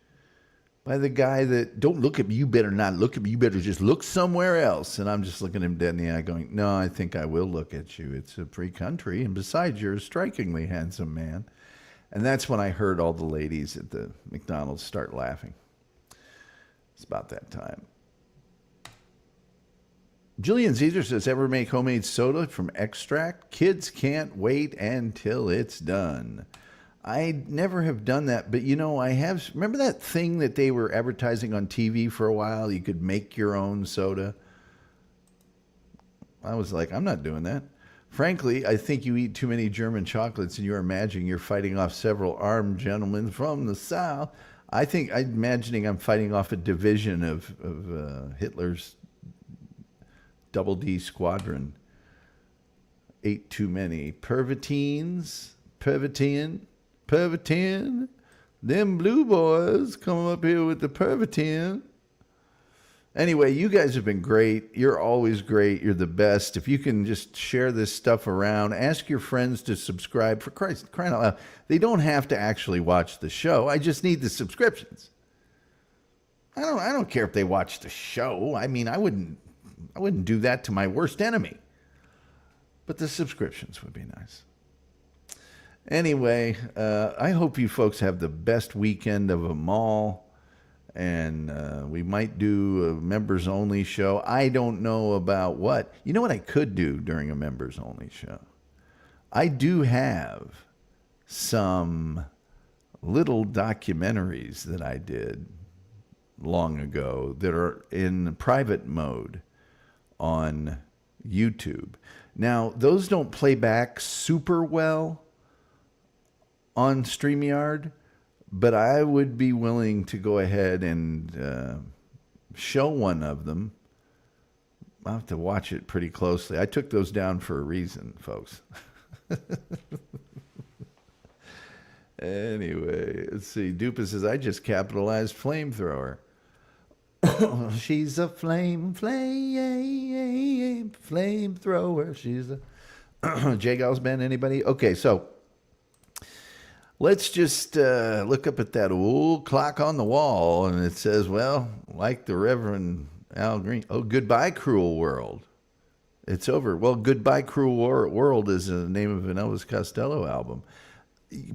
by the guy that, don't look at me, you better not look at me, you better just look somewhere else. And I'm just looking him dead in the eye going, no, I think I will look at you. It's a free country, and besides, you're a strikingly handsome man. And that's when I heard all the ladies at the McDonald's start laughing. It's about that time. Julian Caesar says, ever make homemade soda from extract? Kids can't wait until it's done. I never have done that, but I have. Remember that thing that they were advertising on TV for a while? You could make your own soda. I was like, I'm not doing that. Frankly, I think you eat too many German chocolates and you're imagining you're fighting off several armed gentlemen from the South. I'm imagining I'm fighting off a division of Hitler's Double D Squadron. Ate too many pervitine. Them blue boys come up here with the pervitine. Anyway, you guys have been great. You're always great. You're the best. If you can just share this stuff around, ask your friends to subscribe. For Christ, crying out loud. They don't have to actually watch the show. I just need the subscriptions. I don't care if they watch the show. I mean, I wouldn't do that to my worst enemy. But the subscriptions would be nice. Anyway, I hope you folks have the best weekend of them all. And we might do a members-only show. I don't know about what. You know what I could do during a members-only show? I do have some little documentaries that I did long ago that are in private mode on YouTube. Now, those don't play back super well on StreamYard, but I would be willing to go ahead and show one of them. I'll have to watch it pretty closely. I took those down for a reason, folks. Anyway, let's see. Dupa says, I just capitalized flamethrower. She's a flamethrower. She's a J Gals band, anybody? Okay, so let's just look up at that old clock on the wall, and it says, well, like the Reverend Al Green, oh, goodbye, cruel world. It's over. Well, Goodbye, Cruel World is the name of an Elvis Costello album.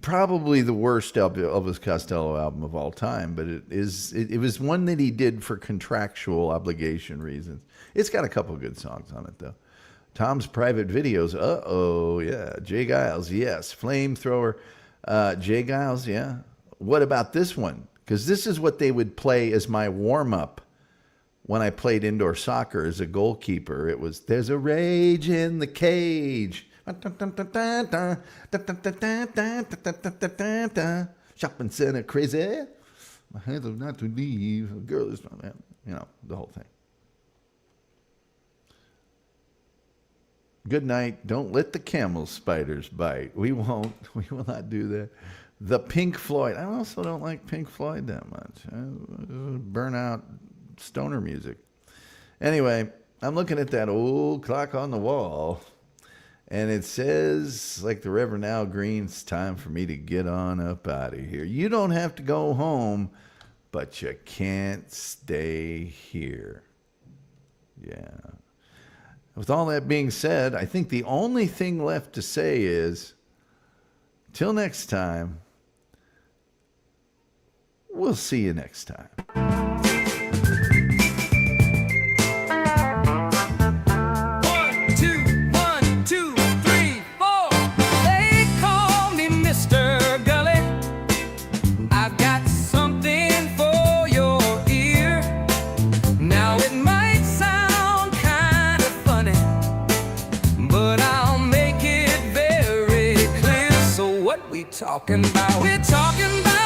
Probably the worst Elvis Costello album of all time, but it was one that he did for contractual obligation reasons. It's got a couple good songs on it, though. Tom's Private Videos, uh-oh, yeah. Jay Giles, yes. Flamethrower, Jay Giles, yeah. What about this one? Because this is what they would play as my warm-up when I played indoor soccer as a goalkeeper. It was, there's a rage in the cage. Shopping center crazy. My hands are not to leave. A girl is not that. The whole thing. Good night. Don't let the camel spiders bite. We won't. We will not do that. The Pink Floyd. I also don't like Pink Floyd that much. Burnout stoner music. Anyway, I'm looking at that old clock on the wall. And it says, like the Reverend Al Green, it's time for me to get on up out of here. You don't have to go home, but you can't stay here. Yeah. With all that being said, I think the only thing left to say is, till next time, we'll see you next time. 'Talking about, we're talking about